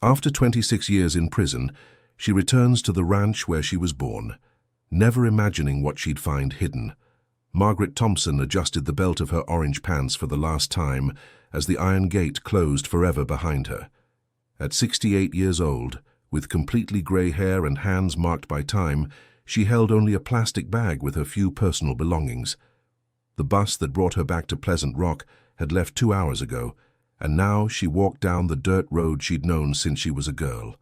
After 26 years in prison, she returns to the ranch where she was born, never imagining what she'd find hidden. Margaret Thompson adjusted the belt of her orange pants for the last time as the iron gate closed forever behind her. At 68 years old, with completely grey hair and hands marked by time, she held only a plastic bag with her few personal belongings. The bus that brought her back to Pleasant Rock had left 2 hours ago, and now she walked down the dirt road she'd known since she was a girl.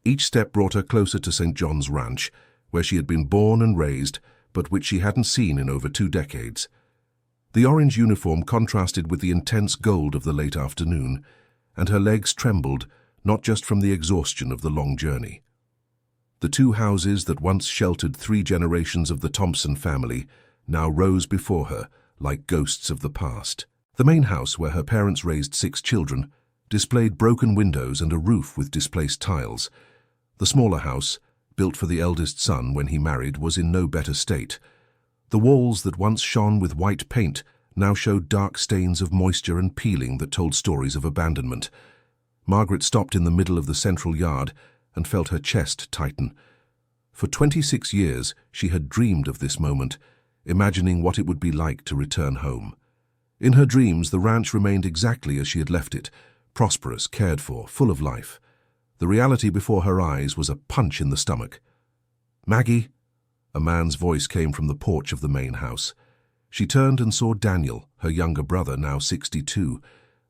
Each step brought her closer to St. John's Ranch, where she had been born and raised, but which she hadn't seen in over 2 decades. The orange uniform contrasted with the intense gold of the late afternoon, and her legs trembled, not just from the exhaustion of the long journey. The 2 houses that once sheltered 3 generations of the Thompson family now rose before her like ghosts of the past. The main house, where her parents raised 6 children, displayed broken windows and a roof with displaced tiles. The smaller house, built for the eldest son when he married, was in no better state. The walls that once shone with white paint now showed dark stains of moisture and peeling that told stories of abandonment. Margaret stopped in the middle of the central yard and felt her chest tighten. For 26 years she had dreamed of this moment, imagining what it would be like to return home. In her dreams, the ranch remained exactly as she had left it, prosperous, cared for, full of life. The reality before her eyes was a punch in the stomach. "Maggie?" A man's voice came from the porch of the main house. She turned and saw Daniel, her younger brother, now 62.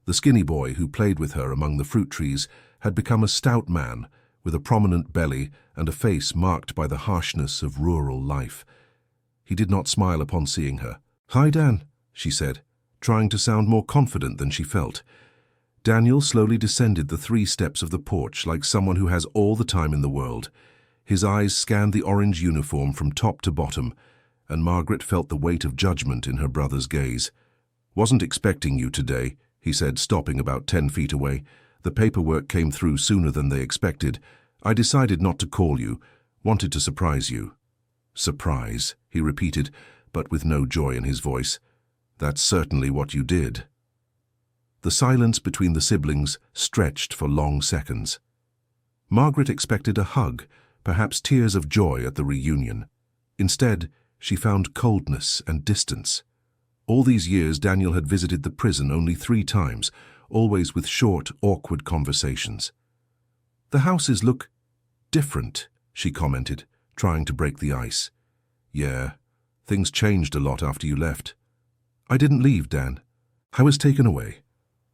The skinny boy who played with her among the fruit trees had become a stout man with a prominent belly and a face marked by the harshness of rural life. He did not smile upon seeing her. "Hi, Dan," she said, trying to sound more confident than she felt. Daniel slowly descended the 3 steps of the porch like someone who has all the time in the world. His eyes scanned the orange uniform from top to bottom, and Margaret felt the weight of judgment in her brother's gaze. "Wasn't expecting you today," he said, stopping about 10 feet away. "The paperwork came through sooner than they expected. I decided not to call you. Wanted to surprise you." "Surprise," he repeated, but with no joy in his voice. "That's certainly what you did." The silence between the siblings stretched for long seconds. Margaret expected a hug, perhaps tears of joy at the reunion. Instead, she found coldness and distance. All these years, Daniel had visited the prison only 3 times, always with short, awkward conversations. "The houses look different," she commented, trying to break the ice. "Yeah, things changed a lot after you left." "I didn't leave, Dan. I was taken away."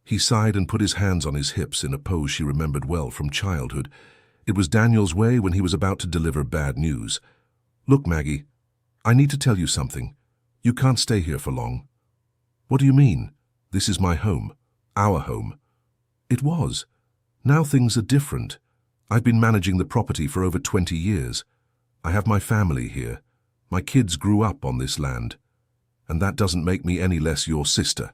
He sighed and put his hands on his hips in a pose she remembered well from childhood. It was Daniel's way when he was about to deliver bad news. "Look, Maggie, I need to tell you something. You can't stay here for long." "What do you mean? This is my home. Our home." "It was. Now things are different. I've been managing the property for over 20 years. I have my family here. My kids grew up on this land. And that doesn't make me any less your sister."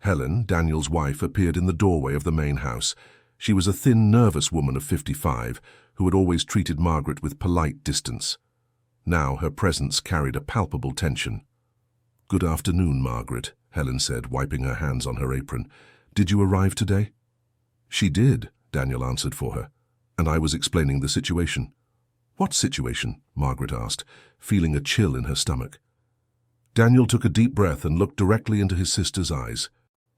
Helen, Daniel's wife, appeared in the doorway of the main house. She was a thin, nervous woman of 55 who had always treated Margaret with polite distance. Now her presence carried a palpable tension. "Good afternoon, Margaret," Helen said, wiping her hands on her apron. "Did you arrive today?" "She did," Daniel answered for her, "and I was explaining the situation." "What situation?" Margaret asked, feeling a chill in her stomach. Daniel took a deep breath and looked directly into his sister's eyes.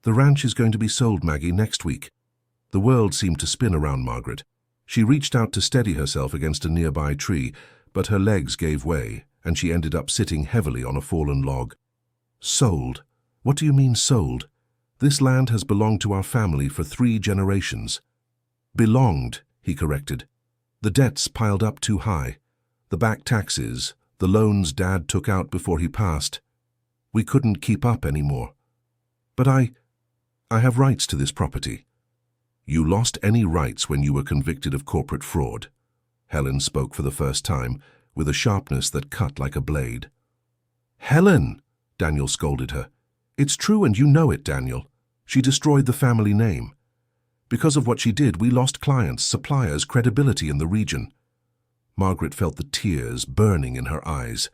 "The ranch is going to be sold, Maggie, next week." The world seemed to spin around Margaret. She reached out to steady herself against a nearby tree, but her legs gave way, and she ended up sitting heavily on a fallen log. "Sold? What do you mean sold? This land has belonged to our family for 3 generations." "Belonged," he corrected. "The debts piled up too high. The back taxes, the loans Dad took out before he passed. We couldn't keep up anymore. But I have rights to this property." "You lost any rights when you were convicted of corporate fraud." Helen spoke for the first time, with a sharpness that cut like a blade. "Helen!" Daniel scolded her. "It's true, and you know it, Daniel. She destroyed the family name. Because of what she did, we lost clients, suppliers, credibility in the region." Margaret felt the tears burning in her eyes.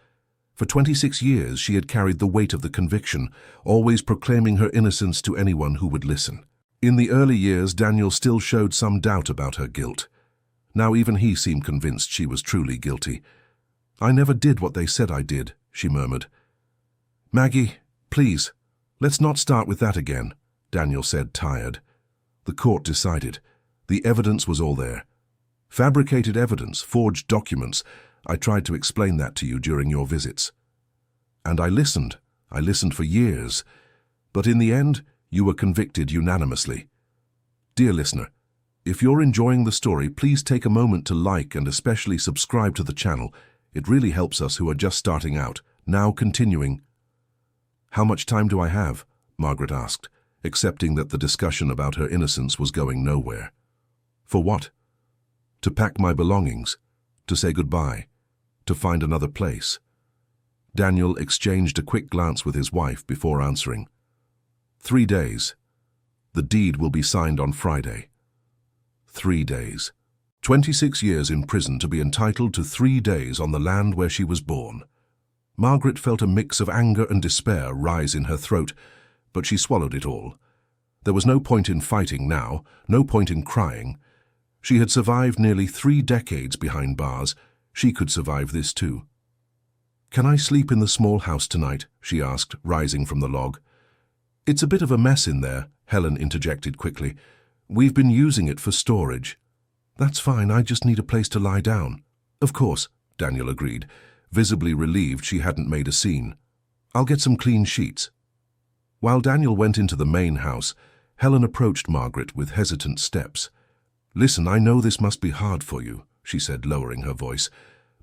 For 26 years she had carried the weight of the conviction, always proclaiming her innocence to anyone who would listen. In the early years, Daniel still showed some doubt about her guilt. Now even he seemed convinced she was truly guilty. "I never did what they said I did," she murmured. "Maggie, please, let's not start with that again," Daniel said, tired. The court decided. The evidence was all there. Fabricated evidence, forged documents. I tried to explain that to you during your visits. And I listened. I listened for years. But in the end, you were convicted unanimously. Dear listener, if you're enjoying the story, please take a moment to like and especially subscribe to the channel. It really helps us who are just starting out. Now continuing. "How much time do I have?" Margaret asked, accepting that the discussion about her innocence was going nowhere. "For what?" "To pack my belongings, to say goodbye, to find another place." Daniel exchanged a quick glance with his wife before answering. 3 days. The deed will be signed on Friday." 3 days. 26 years in prison to be entitled to 3 days on the land where she was born. Margaret felt a mix of anger and despair rise in her throat, but she swallowed it all. There was no point in fighting now, no point in crying. She had survived nearly 3 decades behind bars. She could survive this too. "Can I sleep in the small house tonight?" she asked, rising from the log. "It's a bit of a mess in there," Helen interjected quickly. "We've been using it for storage." "That's fine, I just need a place to lie down." "Of course," Daniel agreed, visibly relieved she hadn't made a scene. "I'll get some clean sheets." While Daniel went into the main house, Helen approached Margaret with hesitant steps. "Listen, I know this must be hard for you," she said, lowering her voice,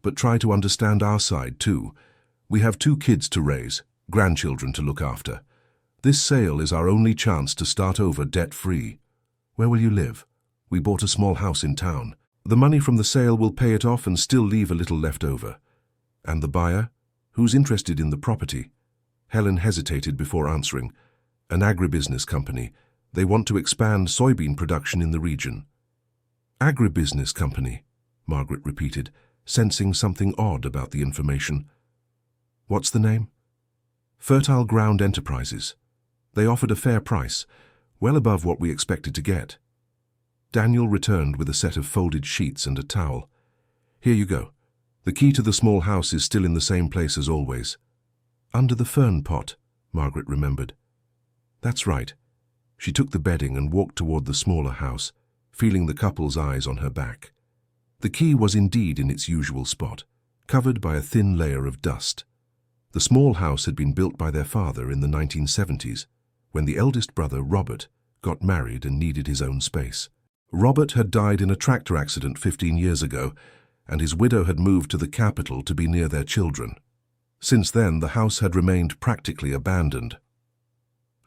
"but try to understand our side too. We have 2 kids to raise, grandchildren to look after. This sale is our only chance to start over debt-free. Where will you live? We bought a small house in town. The money from the sale will pay it off and still leave a little left over." "And the buyer? Who's interested in the property?" Helen hesitated before answering. "An agribusiness company. They want to expand soybean production in the region." "Agribusiness company," Margaret repeated, sensing something odd about the information. "What's the name?" "Fertile Ground Enterprises. They offered a fair price, well above what we expected to get." Daniel returned with a set of folded sheets and a towel. "Here you go. The key to the small house is still in the same place as always." "Under the fern pot," Margaret remembered. "That's right." She took the bedding and walked toward the smaller house, feeling the couple's eyes on her back. The key was indeed in its usual spot, covered by a thin layer of dust. The small house had been built by their father in the 1970s, when the eldest brother, Robert, got married and needed his own space. Robert had died in a tractor accident 15 years ago, and his widow had moved to the capital to be near their children. Since then, the house had remained practically abandoned.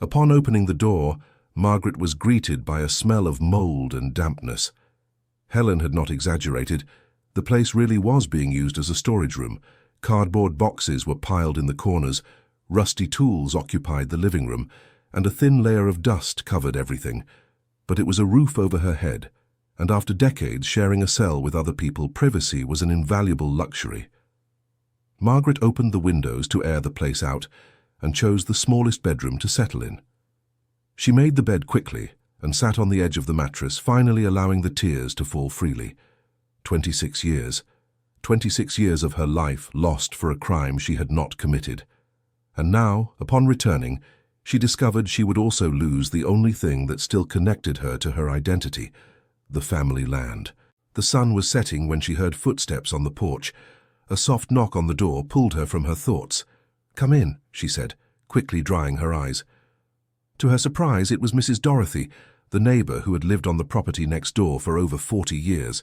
Upon opening the door, Margaret was greeted by a smell of mold and dampness. Helen had not exaggerated. The place really was being used as a storage room. Cardboard boxes were piled in the corners, rusty tools occupied the living room, and a thin layer of dust covered everything. But it was a roof over her head, and after decades sharing a cell with other people, privacy was an invaluable luxury. Margaret opened the windows to air the place out and chose the smallest bedroom to settle in. She made the bed quickly and sat on the edge of the mattress, finally allowing the tears to fall freely. 26 years. 26 years of her life lost for a crime she had not committed. And now, upon returning, she discovered she would also lose the only thing that still connected her to her identity, the family land. The sun was setting when she heard footsteps on the porch. A soft knock on the door pulled her from her thoughts. "Come in," she said, quickly drying her eyes. To her surprise, it was Mrs. Dorothy, the neighbor who had lived on the property next door for over 40 years.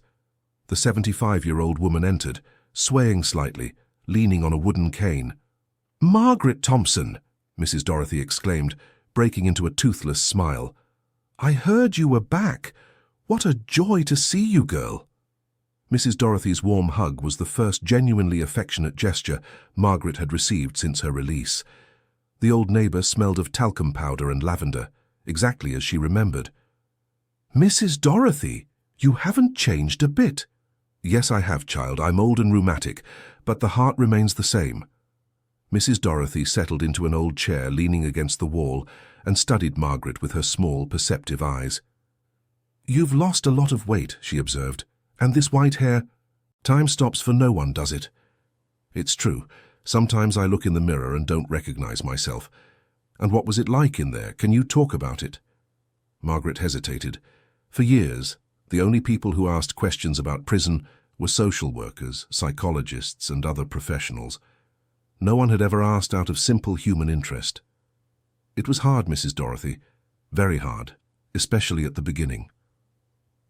The 75-year-old woman entered, swaying slightly, leaning on a wooden cane. "Margaret Thompson!" Mrs. Dorothy exclaimed, breaking into a toothless smile. "I heard you were back. What a joy to see you, girl." Mrs. Dorothy's warm hug was the first genuinely affectionate gesture Margaret had received since her release. The old neighbor smelled of talcum powder and lavender, exactly as she remembered. "Mrs. Dorothy, you haven't changed a bit." "Yes, I have, child. I'm old and rheumatic, but the heart remains the same." Mrs. Dorothy settled into an old chair leaning against the wall and studied Margaret with her small, perceptive eyes. "You've lost a lot of weight," she observed, "and this white hair. Time stops for no one, does it?" "It's true. Sometimes I look in the mirror and don't recognize myself. And what was it like in there? Can you talk about it?" Margaret hesitated. For years, the only people who asked questions about prison were social workers, psychologists, and other professionals. No one had ever asked out of simple human interest. "It was hard, Mrs. Dorothy, very hard, especially at the beginning."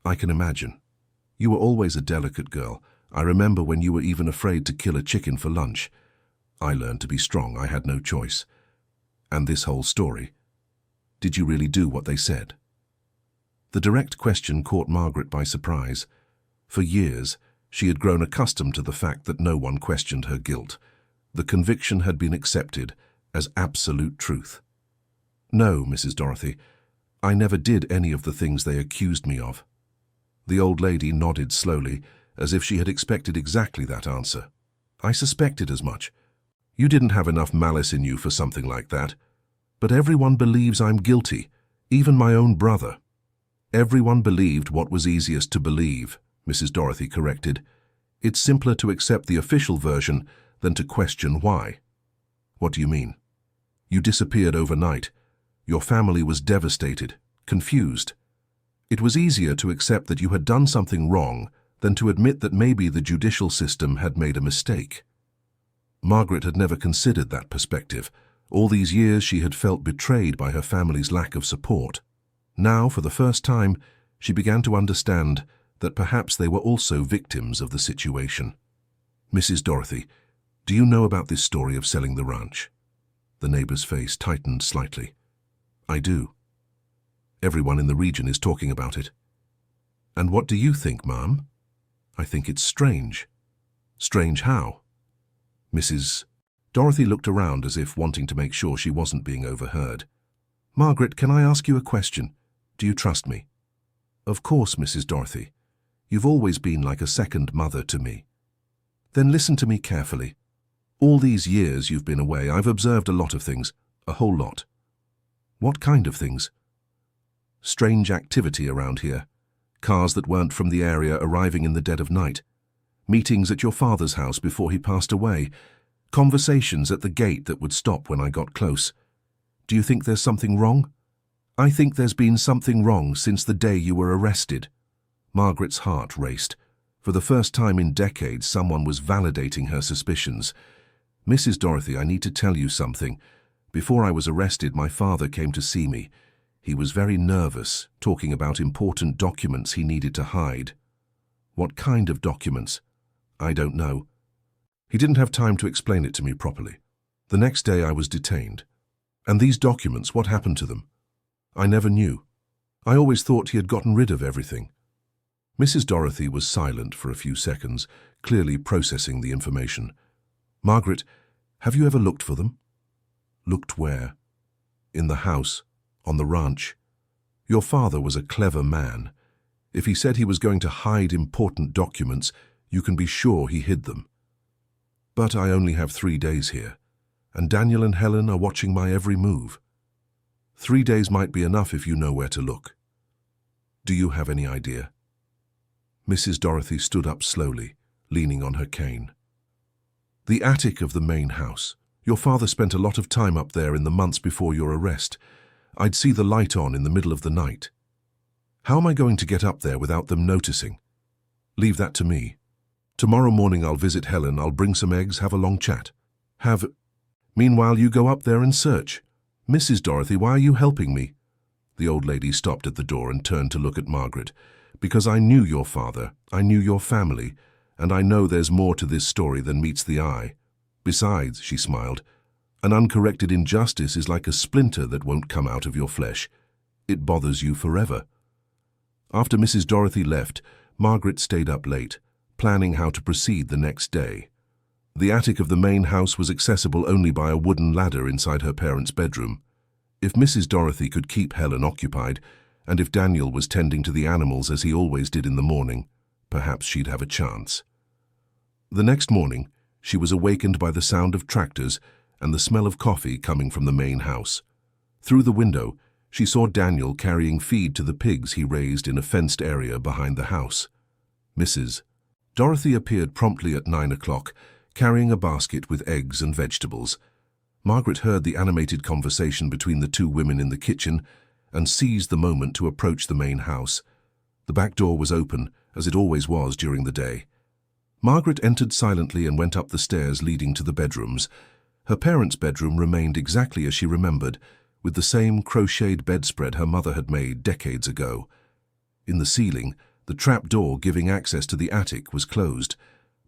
"I can imagine. You were always a delicate girl. I remember when you were even afraid to kill a chicken for lunch. I learned to be strong. I had no choice. And this whole story. Did you really do what they said?" The direct question caught Margaret by surprise. For years, she had grown accustomed to the fact that no one questioned her guilt. The conviction had been accepted as absolute truth. "No, Mrs. Dorothy, I never did any of the things they accused me of." The old lady nodded slowly, as if she had expected exactly that answer. "I suspected as much. You didn't have enough malice in you for something like that. But everyone believes I'm guilty, even my own brother." "Everyone believed what was easiest to believe," Mrs. Dorothy corrected. "It's simpler to accept the official version than to question why." "What do you mean?" "You disappeared overnight. Your family was devastated, confused. It was easier to accept that you had done something wrong than to admit that maybe the judicial system had made a mistake." Margaret had never considered that perspective. All these years she had felt betrayed by her family's lack of support. Now, for the first time, she began to understand that perhaps they were also victims of the situation. "Mrs. Dorothy, do you know about this story of selling the ranch?" The neighbor's face tightened slightly. "I do. Everyone in the region is talking about it." "And what do you think, Ma'am?" "I think it's strange." "Strange how?" Mrs. Dorothy looked around as if wanting to make sure she wasn't being overheard. "Margaret, can I ask you a question? Do you trust me?" "Of course, Mrs. Dorothy. You've always been like a second mother to me." "Then listen to me carefully. All these years you've been away, I've observed a lot of things, a whole lot." "What kind of things?" "Strange activity around here. Cars that weren't from the area arriving in the dead of night. Meetings at your father's house before he passed away. Conversations at the gate that would stop when I got close. Do you think there's something wrong?" "I think there's been something wrong since the day you were arrested." Margaret's heart raced. For the first time in decades, someone was validating her suspicions. "Mrs. Dorothy, I need to tell you something. Before I was arrested, my father came to see me. He was very nervous, talking about important documents he needed to hide." "What kind of documents?" "I don't know. He didn't have time to explain it to me properly. The next day I was detained. And these documents, what happened to them? I never knew. I always thought he had gotten rid of everything." Mrs. Dorothy was silent for a few seconds, clearly processing the information. "Margaret, have you ever looked for them?" "Looked where?" "In the house, on the ranch. Your father was a clever man. If he said he was going to hide important documents, you can be sure he hid them. But I only have 3 days here, and Daniel and Helen are watching my every move. 3 days might be enough if you know where to look. Do you have any idea?" Mrs. Dorothy stood up slowly, leaning on her cane. "The attic of the main house. Your father spent a lot of time up there in the months before your arrest. I'd see the light on in the middle of the night. How am I going to get up there without them noticing? Leave that to me. Tomorrow morning I'll visit Helen, I'll bring some eggs, have a long chat. Meanwhile, you go up there and search. Mrs. Dorothy, why are you helping me?" The old lady stopped at the door and turned to look at Margaret. "Because I knew your father, I knew your family, and I know there's more to this story than meets the eye. Besides," she smiled, "an uncorrected injustice is like a splinter that won't come out of your flesh. It bothers you forever." After Mrs. Dorothy left, Margaret stayed up late, planning how to proceed the next day. The attic of the main house was accessible only by a wooden ladder inside her parents' bedroom. If Mrs. Dorothy could keep Helen occupied, and if Daniel was tending to the animals as he always did in the morning, perhaps she'd have a chance. The next morning, she was awakened by the sound of tractors and the smell of coffee coming from the main house. Through the window, she saw Daniel carrying feed to the pigs he raised in a fenced area behind the house. Mrs. Dorothy appeared promptly at 9 o'clock, carrying a basket with eggs and vegetables. Margaret heard the animated conversation between the two women in the kitchen and seized the moment to approach the main house. The back door was open, as it always was during the day. Margaret entered silently and went up the stairs leading to the bedrooms. Her parents' bedroom remained exactly as she remembered, with the same crocheted bedspread her mother had made decades ago. In the ceiling, the trap door giving access to the attic was closed.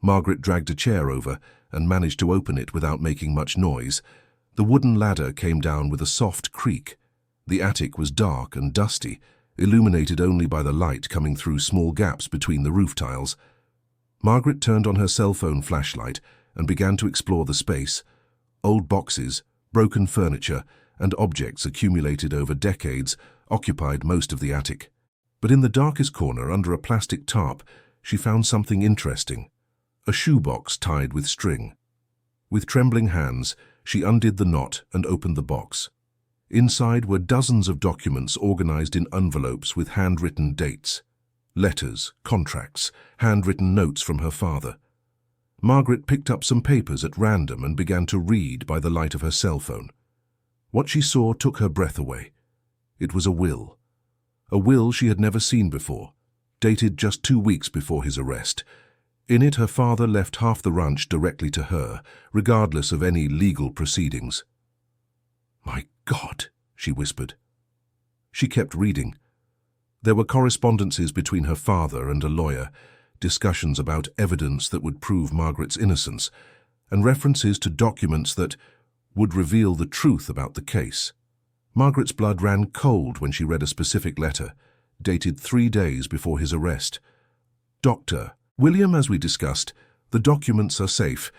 Margaret dragged a chair over and managed to open it without making much noise. The wooden ladder came down with a soft creak. The attic was dark and dusty, illuminated only by the light coming through small gaps between the roof tiles. Margaret turned on her cell phone flashlight and began to explore the space. Old boxes, broken furniture, and objects accumulated over decades occupied most of the attic. But in the darkest corner, under a plastic tarp, she found something interesting. A shoebox tied with string. With trembling hands, she undid the knot and opened the box. Inside were dozens of documents organized in envelopes with handwritten dates. Letters, contracts, handwritten notes from her father. Margaret picked up some papers at random and began to read by the light of her cell phone. What she saw took her breath away. It was a will. A will she had never seen before, dated just 2 weeks before his arrest. In it, her father left half the ranch directly to her, regardless of any legal proceedings. "My God," she whispered. She kept reading. There were correspondences between her father and a lawyer, discussions about evidence that would prove Margaret's innocence, and references to documents that would reveal the truth about the case. Margaret's blood ran cold when she read a specific letter, dated 3 days before his arrest. "Dr. William, as we discussed, the documents are safe.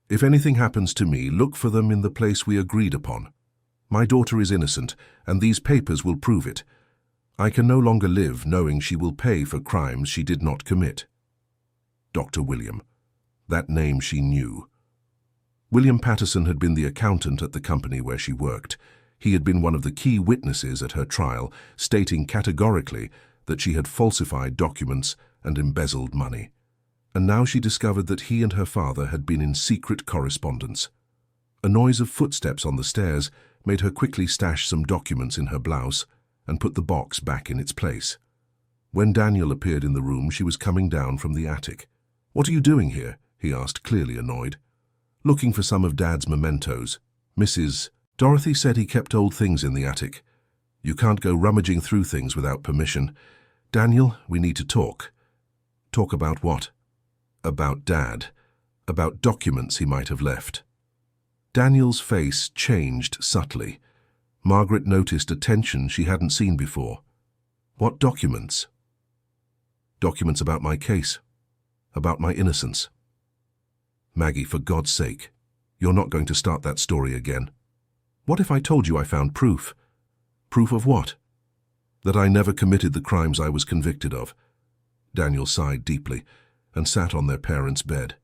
If anything happens to me, look for them in the place we agreed upon. My daughter is innocent, and these papers will prove it. I can no longer live knowing she will pay for crimes she did not commit." Dr. William. That name she knew. William Patterson had been the accountant at the company where she worked. He had been one of the key witnesses at her trial, stating categorically that she had falsified documents and embezzled money. And now she discovered that he and her father had been in secret correspondence. A noise of footsteps on the stairs made her quickly stash some documents in her blouse and put the box back in its place. When Daniel appeared in the room, she was coming down from the attic. "What are you doing here?" he asked, clearly annoyed. "Looking for some of Dad's mementos. Mrs. Dorothy said he kept old things in the attic. You can't go rummaging through things without permission. Daniel, we need to talk." "Talk about what?" "About Dad. About documents he might have left." Daniel's face changed subtly. Margaret noticed a tension she hadn't seen before. "What documents?" "Documents about my case. About my innocence." "Maggie, for God's sake, you're not going to start that story again. What if I told you I found proof?" "Proof of what?" "That I never committed the crimes I was convicted of." Daniel sighed deeply and sat on their parents' bed.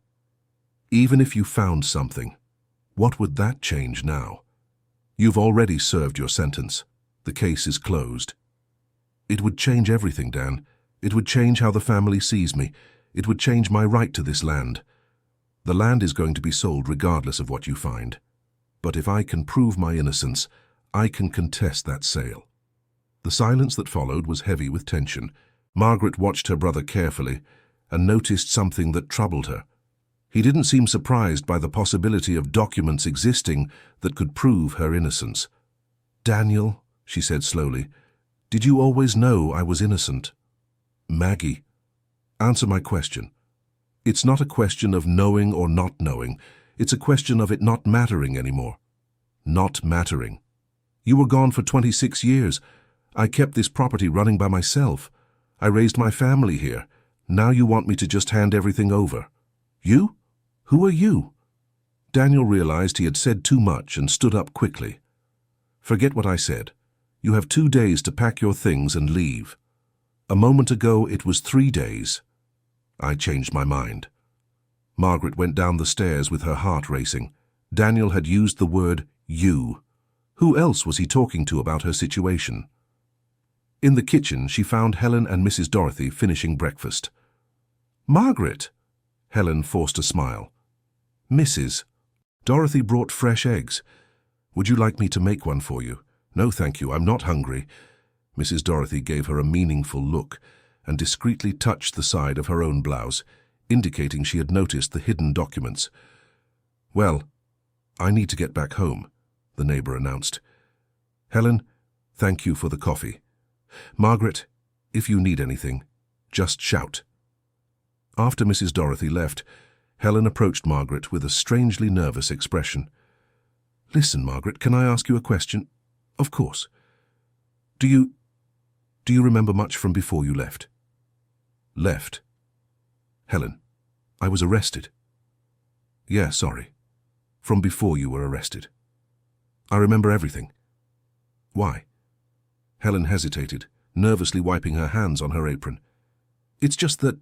"Even if you found something, what would that change now? You've already served your sentence. The case is closed." "It would change everything, Dan. It would change how the family sees me. It would change my right to this land. The land is going to be sold regardless of what you find. But if I can prove my innocence, I can contest that sale." The silence that followed was heavy with tension. Margaret watched her brother carefully and noticed something that troubled her. He didn't seem surprised by the possibility of documents existing that could prove her innocence. "Daniel," she said slowly, "did you always know I was innocent?" "Maggie, answer my question. It's not a question of knowing or not knowing. It's a question of it not mattering anymore." "Not mattering? You were gone for 26 years. I kept this property running by myself. I raised my family here. Now you want me to just hand everything over. You? Who are you?" Daniel realized he had said too much and stood up quickly. "Forget what I said. You have 2 days to pack your things and leave. A moment ago it was 3 days. I changed my mind." Margaret went down the stairs with her heart racing. Daniel had used the word you. Who else was he talking to about her situation? In the kitchen, she found Helen and Mrs. Dorothy finishing breakfast. "Margaret!" Helen forced a smile. "Mrs. Dorothy brought fresh eggs. Would you like me to make one for you?" "No, thank you, I'm not hungry." Mrs. Dorothy gave her a meaningful look and discreetly touched the side of her own blouse, indicating she had noticed the hidden documents. "Well, I need to get back home," the neighbor announced. "Helen, thank you for the coffee. Margaret, if you need anything, just shout." After Mrs. Dorothy left, Helen approached Margaret with a strangely nervous expression. "Listen, Margaret, can I ask you a question?" "Of course." Do you remember much from before you left?" "Left?" "Helen, I was arrested." "Yeah, sorry. From before you were arrested." "I remember everything." "Why?" Helen hesitated, nervously wiping her hands on her apron. "It's just that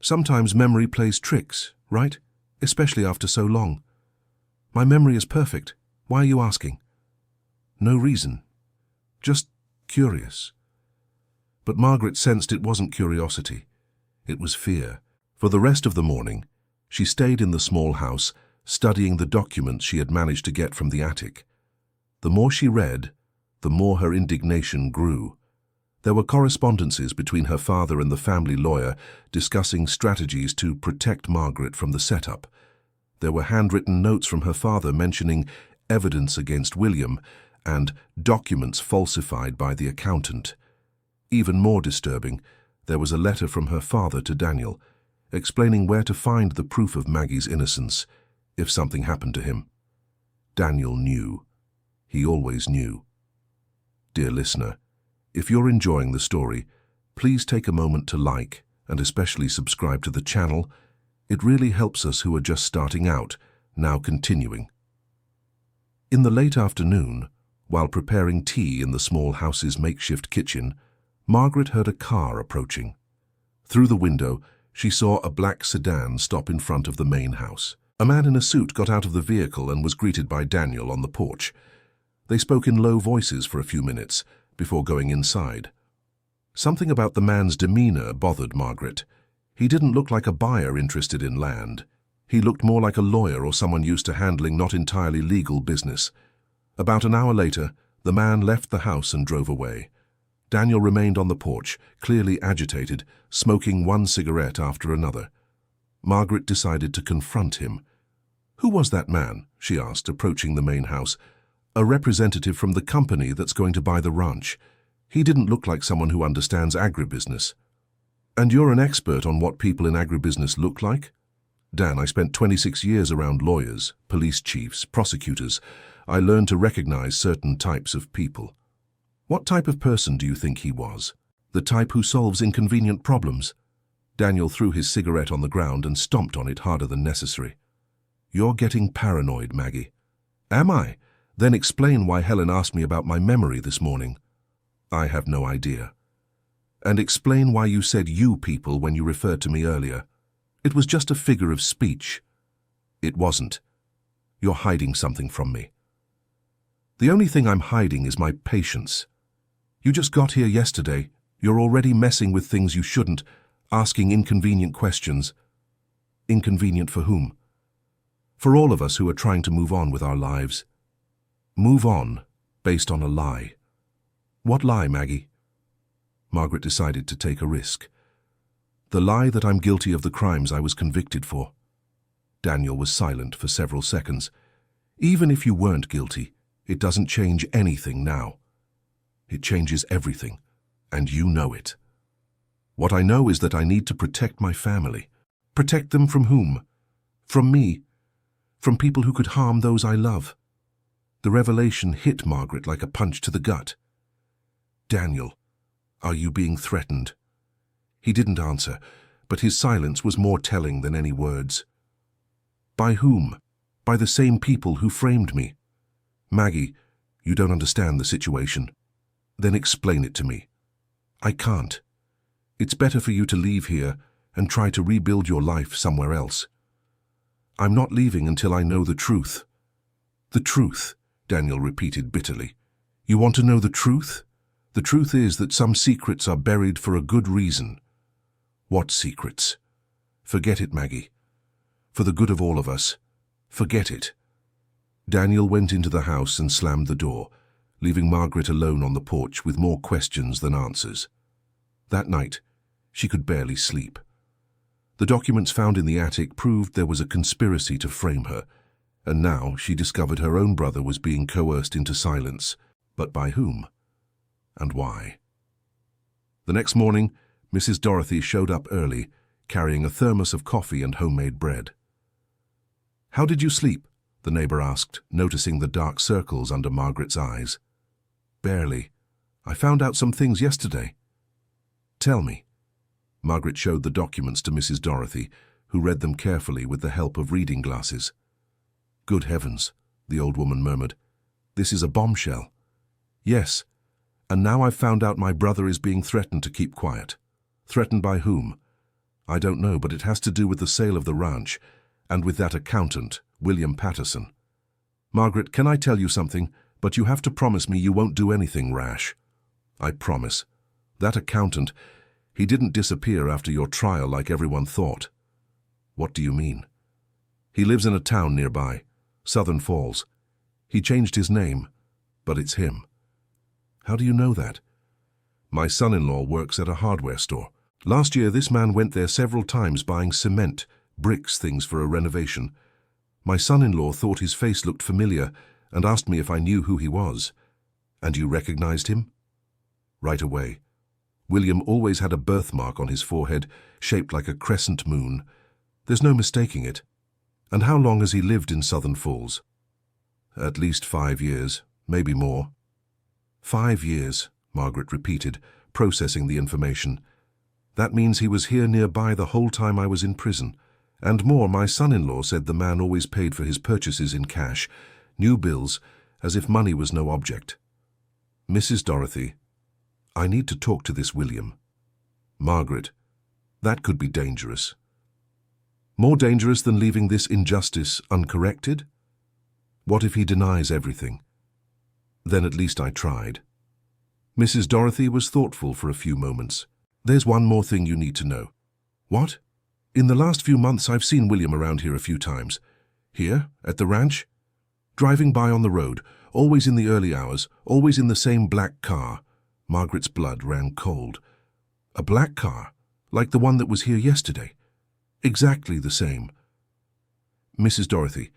sometimes memory plays tricks, right? Especially after so long. My memory is perfect. Why are you asking?" "No reason. Just curious." But Margaret sensed it wasn't curiosity. It was fear. For the rest of the morning, she stayed in the small house, studying the documents she had managed to get from the attic. The more she read, the more her indignation grew. There were correspondences between her father and the family lawyer discussing strategies to protect Margaret from the setup. There were handwritten notes from her father mentioning evidence against William and documents falsified by the accountant. Even more disturbing, there was a letter from her father to Daniel, explaining where to find the proof of Maggie's innocence if something happened to him. Daniel knew. He always knew. Dear listener, if you're enjoying the story, please take a moment to like and especially subscribe to the channel. It really helps us who are just starting out, now continuing. In the late afternoon, while preparing tea in the small house's makeshift kitchen, Margaret heard a car approaching. Through the window, she saw a black sedan stop in front of the main house. A man in a suit got out of the vehicle and was greeted by Daniel on the porch. They spoke in low voices for a few minutes before going inside. Something about the man's demeanor bothered Margaret. He didn't look like a buyer interested in land. He looked more like a lawyer or someone used to handling not entirely legal business. About an hour later, the man left the house and drove away. Daniel remained on the porch, clearly agitated, smoking one cigarette after another. Margaret decided to confront him. "Who was that man?" she asked, approaching the main house. "A representative from the company that's going to buy the ranch. He didn't look like someone who understands agribusiness." "And you're an expert on what people in agribusiness look like?" "Dan, I spent 26 years around lawyers, police chiefs, prosecutors. I learned to recognize certain types of people." "What type of person do you think he was? The type who solves inconvenient problems?" Daniel threw his cigarette on the ground and stomped on it harder than necessary. "You're getting paranoid, Maggie." "Am I? Then explain why Helen asked me about my memory this morning." "I have no idea." "And explain why you said you people when you referred to me earlier. It was just a figure of speech." "It wasn't. You're hiding something from me." "The only thing I'm hiding is my patience. You just got here yesterday. You're already messing with things you shouldn't, asking inconvenient questions." "Inconvenient for whom?" "For all of us who are trying to move on with our lives." "Move on, based on a lie." "What lie, Maggie?" Margaret decided to take a risk. "The lie that I'm guilty of the crimes I was convicted for." Daniel was silent for several seconds. "Even if you weren't guilty, it doesn't change anything now." "It changes everything, and you know it." "What I know is that I need to protect my family." "Protect them from whom?" "From me. From people who could harm those I love." The revelation hit Margaret like a punch to the gut. "Daniel, are you being threatened?" He didn't answer, but his silence was more telling than any words. "By whom?" "By the same people who framed me." "Maggie, you don't understand the situation." "Then explain it to me." "I can't. It's better for you to leave here and try to rebuild your life somewhere else." I'm not leaving until I know the truth." "The truth," Daniel repeated bitterly. "You want to know the truth? The truth is that some secrets are buried for a good reason." "What secrets?" "Forget it, Maggie. For the good of all of us, forget it." Daniel went into the house and slammed the door, leaving Margaret alone on the porch with more questions than answers. That night, she could barely sleep. The documents found in the attic proved there was a conspiracy to frame her, and now she discovered her own brother was being coerced into silence. But by whom? And why? The next morning, Mrs. Dorothy showed up early, carrying a thermos of coffee and homemade bread. "How did you sleep?" the neighbor asked, noticing the dark circles under Margaret's eyes. "Barely. I found out some things yesterday." "Tell me." Margaret showed the documents to Mrs. Dorothy, who read them carefully with the help of reading glasses. "Good heavens," the old woman murmured. "This is a bombshell." "Yes, and now I've found out my brother is being threatened to keep quiet." "Threatened by whom?" "I don't know, but it has to do with the sale of the ranch, and with that accountant, William Patterson." "Margaret, can I tell you something? But you have to promise me you won't do anything rash." "I promise. That accountant, he didn't disappear after your trial like everyone thought." "What do you mean?" "He lives in a town nearby, Southern Falls. He changed his name, but it's him." "How do you know that?" "My son-in-law works at a hardware store. Last year this man went there several times buying cement, bricks, things for a renovation. My son-in-law thought his face looked familiar and asked me if I knew who he was." "And you recognized him?" "Right away. William always had a birthmark on his forehead, shaped like a crescent moon. There's no mistaking it." "And how long has he lived in Southern Falls?" "At least 5 years, maybe more." 5 years, Margaret repeated, processing the information. "That means he was here nearby the whole time I was in prison. And more, my son-in-law said the man always paid for his purchases in cash, new bills, as if money was no object." "Mrs. Dorothy, I need to talk to this William." "Margaret, that could be dangerous." "More dangerous than leaving this injustice uncorrected?" "What if he denies everything?" "Then at least I tried." Mrs. Dorothy was thoughtful for a few moments. "There's one more thing you need to know." "What?" "In the last few months I've seen William around here a few times. Here, at the ranch? Driving by on the road, always in the early hours, always in the same black car." Margaret's blood ran cold. "A black car? Like the one that was here yesterday?" "Exactly the same." "Mrs. Dorothy,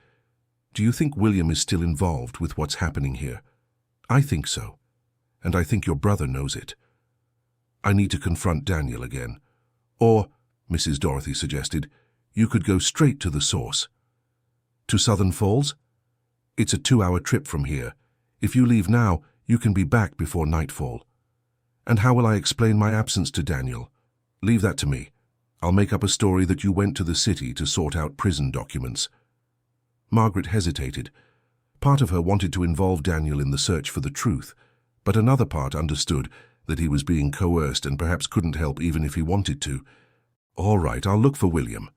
do you think William is still involved with what's happening here?" "I think so. And I think your brother knows it." "I need to confront Daniel again. Or," Mrs. Dorothy suggested, "you could go straight to the source." "To Southern Falls?" "It's a 2-hour trip from here. If you leave now, you can be back before nightfall." "And how will I explain my absence to Daniel?" "Leave that to me. I'll make up a story that you went to the city to sort out prison documents." Margaret hesitated. Part of her wanted to involve Daniel in the search for the truth, but another part understood that he was being coerced and perhaps couldn't help even if he wanted to. "All right, I'll look for William."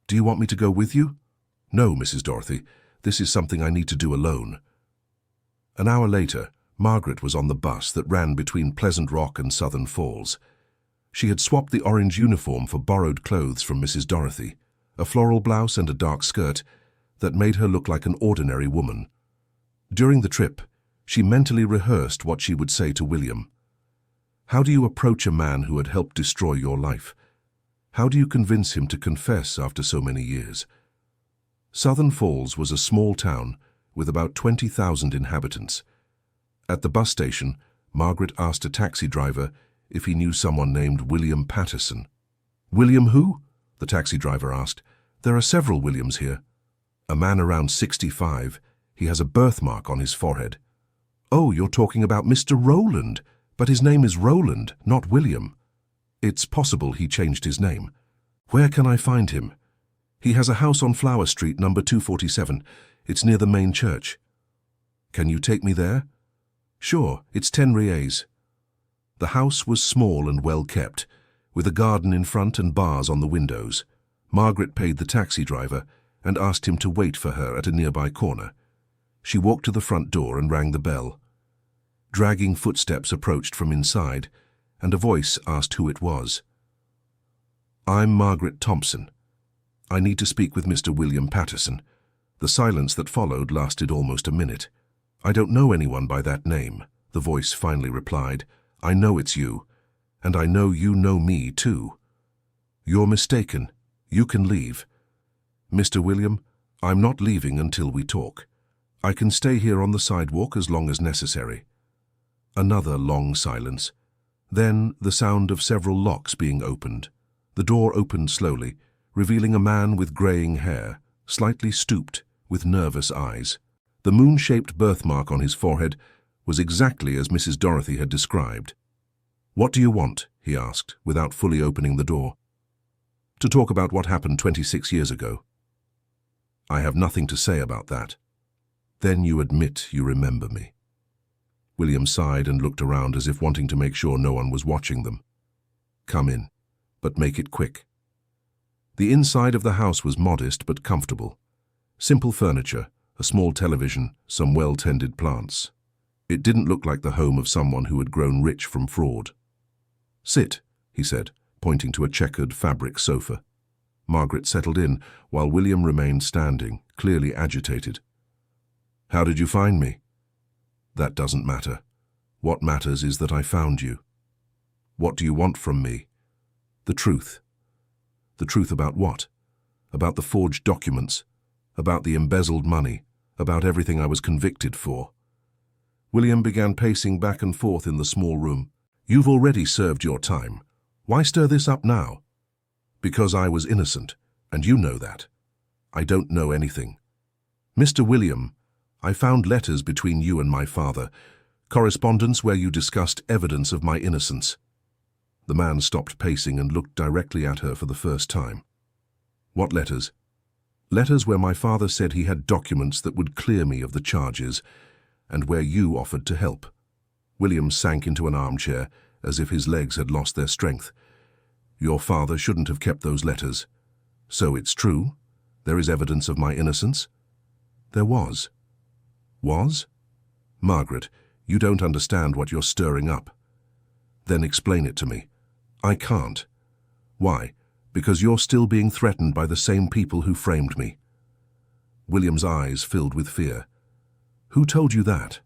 "Do you want me to go with you?" "No, Mrs. Dorothy. This is something I need to do alone." An hour later, Margaret was on the bus that ran between Pleasant Rock and Southern Falls. She had swapped the orange uniform for borrowed clothes from Mrs. Dorothy, a floral blouse and a dark skirt that made her look like an ordinary woman. During the trip, she mentally rehearsed what she would say to William. How do you approach a man who had helped destroy your life? How do you convince him to confess after so many years? Southern Falls was a small town with about 20,000 inhabitants. At the bus station, Margaret asked a taxi driver if he knew someone named William Patterson. "William who?" the taxi driver asked. "There are several Williams here." "A man around 65. He has a birthmark on his forehead." "Oh, you're talking about Mr. Rowland, but his name is Roland, not William." "It's possible he changed his name." "Where can I find him?" "He has a house on Flower Street, number 247. It's near the main church." "Can you take me there?" "Sure, it's 10 reais." The house was small and well kept, with a garden in front and bars on the windows. Margaret paid the taxi driver, and asked him to wait for her at a nearby corner. She walked to the front door and rang the bell. Dragging footsteps approached from inside, and a voice asked who it was. "I'm Margaret Thompson. I need to speak with Mr. William Patterson." The silence that followed lasted almost a minute. "I don't know anyone by that name," the voice finally replied. "I know it's you, and I know you know me too. You're mistaken. You can leave." "Mr. William, I'm not leaving until we talk. I can stay here on the sidewalk as long as necessary." Another long silence. Then the sound of several locks being opened. The door opened slowly, revealing a man with graying hair, slightly stooped, with nervous eyes. The moon-shaped birthmark on his forehead was exactly as Mrs. Dorothy had described. "What do you want?" he asked, without fully opening the door. "To talk about what happened 26 years ago." "I have nothing to say about that." "Then you admit you remember me." William sighed and looked around as if wanting to make sure no one was watching them. "Come in, but make it quick." The inside of the house was modest but comfortable. Simple furniture, a small television, some well-tended plants. It didn't look like the home of someone who had grown rich from fraud. "Sit," he said, pointing to a checkered fabric sofa. Margaret settled in, while William remained standing, clearly agitated. "How did you find me?" "That doesn't matter. What matters is that I found you." "What do you want from me?" "The truth." "The truth about what?" "About the forged documents, about the embezzled money, about everything I was convicted for." William began pacing back and forth in the small room. "You've already served your time. Why stir this up now?" "Because I was innocent, and you know that. I don't know anything." "Mr. William, I found letters between you and my father, correspondence where you discussed evidence of my innocence." The man stopped pacing and looked directly at her for the first time. "What letters?" "Letters where my father said he had documents that would clear me of the charges, and where you offered to help." William sank into an armchair, as if his legs had lost their strength. "Your father shouldn't have kept those letters." "So it's true? There is evidence of my innocence?" "There was." "Was?" "Margaret, you don't understand what you're stirring up." "Then explain it to me." "I can't." "Why?" "Because you're still being threatened by the same people who framed me." William's eyes filled with fear. "Who told you that?"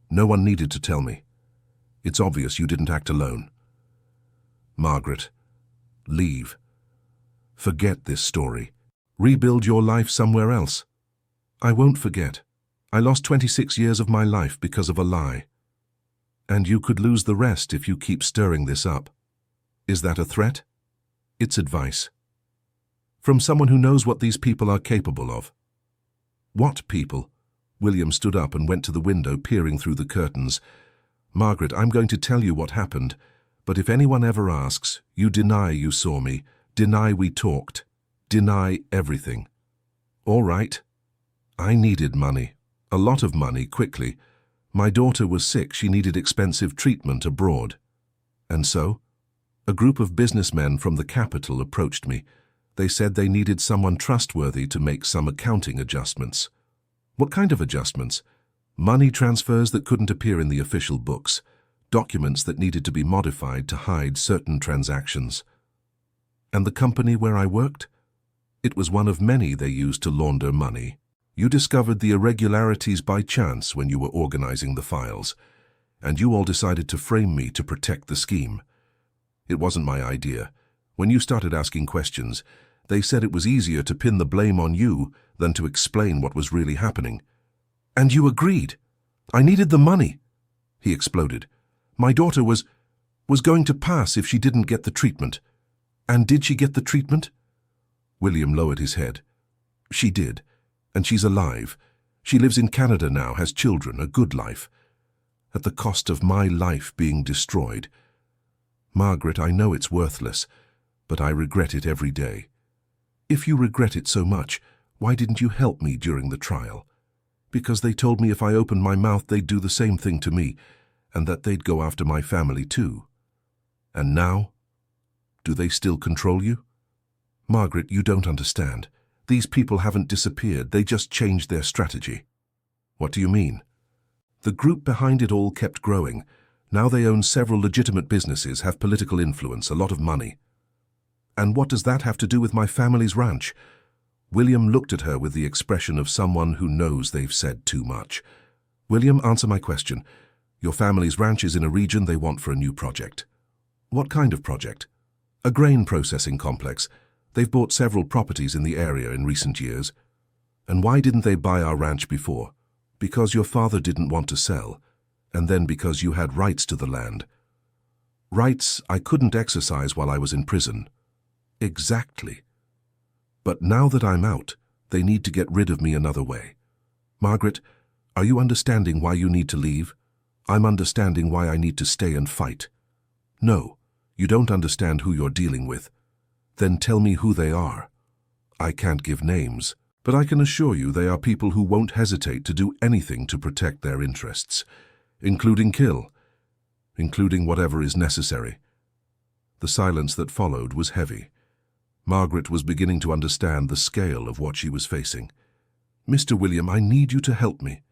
"No one needed to tell me. It's obvious you didn't act alone." "Margaret, leave. Forget this story. Rebuild your life somewhere else." "I won't forget. I lost 26 years of my life because of a lie. And you could lose the rest if you keep stirring this up." "Is that a threat?" "It's advice. From someone who knows what these people are capable of." "What people?" William stood up and went to the window, peering through the curtains. "Margaret, I'm going to tell you what happened, but if anyone ever asks, you deny you saw me, deny we talked, deny everything." "All right. I needed money. A lot of money, quickly. My daughter was sick, she needed expensive treatment abroad. And so? A group of businessmen from the capital approached me. They said they needed someone trustworthy to make some accounting adjustments." "What kind of adjustments?" "Money transfers that couldn't appear in the official books, documents that needed to be modified to hide certain transactions." "And the company where I worked?" "It was one of many they used to launder money. You discovered the irregularities by chance when you were organizing the files, and you all decided to frame me to protect the scheme. It wasn't my idea. When you started asking questions, they said it was easier to pin the blame on you than to explain what was really happening." "And you agreed? I needed the money," he exploded. "My daughter was going to pass if she didn't get the treatment." "And did she get the treatment?" William lowered his head. "She did. And she's alive. She lives in Canada now, has children, a good life. At the cost of my life being destroyed. Margaret, I know it's worthless, but I regret it every day. If you regret it so much, why didn't you help me during the trial? Because they told me if I opened my mouth they'd do the same thing to me, and that they'd go after my family too. And now? Do they still control you? Margaret, you don't understand. These people haven't disappeared, they just changed their strategy. What do you mean? The group behind it all kept growing. Now they own several legitimate businesses, have political influence, a lot of money. And what does that have to do with my family's ranch? William looked at her with the expression of someone who knows they've said too much. William, answer my question. Your family's ranch is in a region they want for a new project. What kind of project? A grain processing complex. They've bought several properties in the area in recent years. And why didn't they buy our ranch before? Because your father didn't want to sell, and then because you had rights to the land. Rights I couldn't exercise while I was in prison. Exactly. But now that I'm out, they need to get rid of me another way. Margaret, are you understanding why you need to leave? I'm understanding why I need to stay and fight. No, you don't understand who you're dealing with. Then tell me who they are. I can't give names, but I can assure you they are people who won't hesitate to do anything to protect their interests, including kill, including whatever is necessary. The silence that followed was heavy. Margaret was beginning to understand the scale of what she was facing. Mr. William, I need you to help me.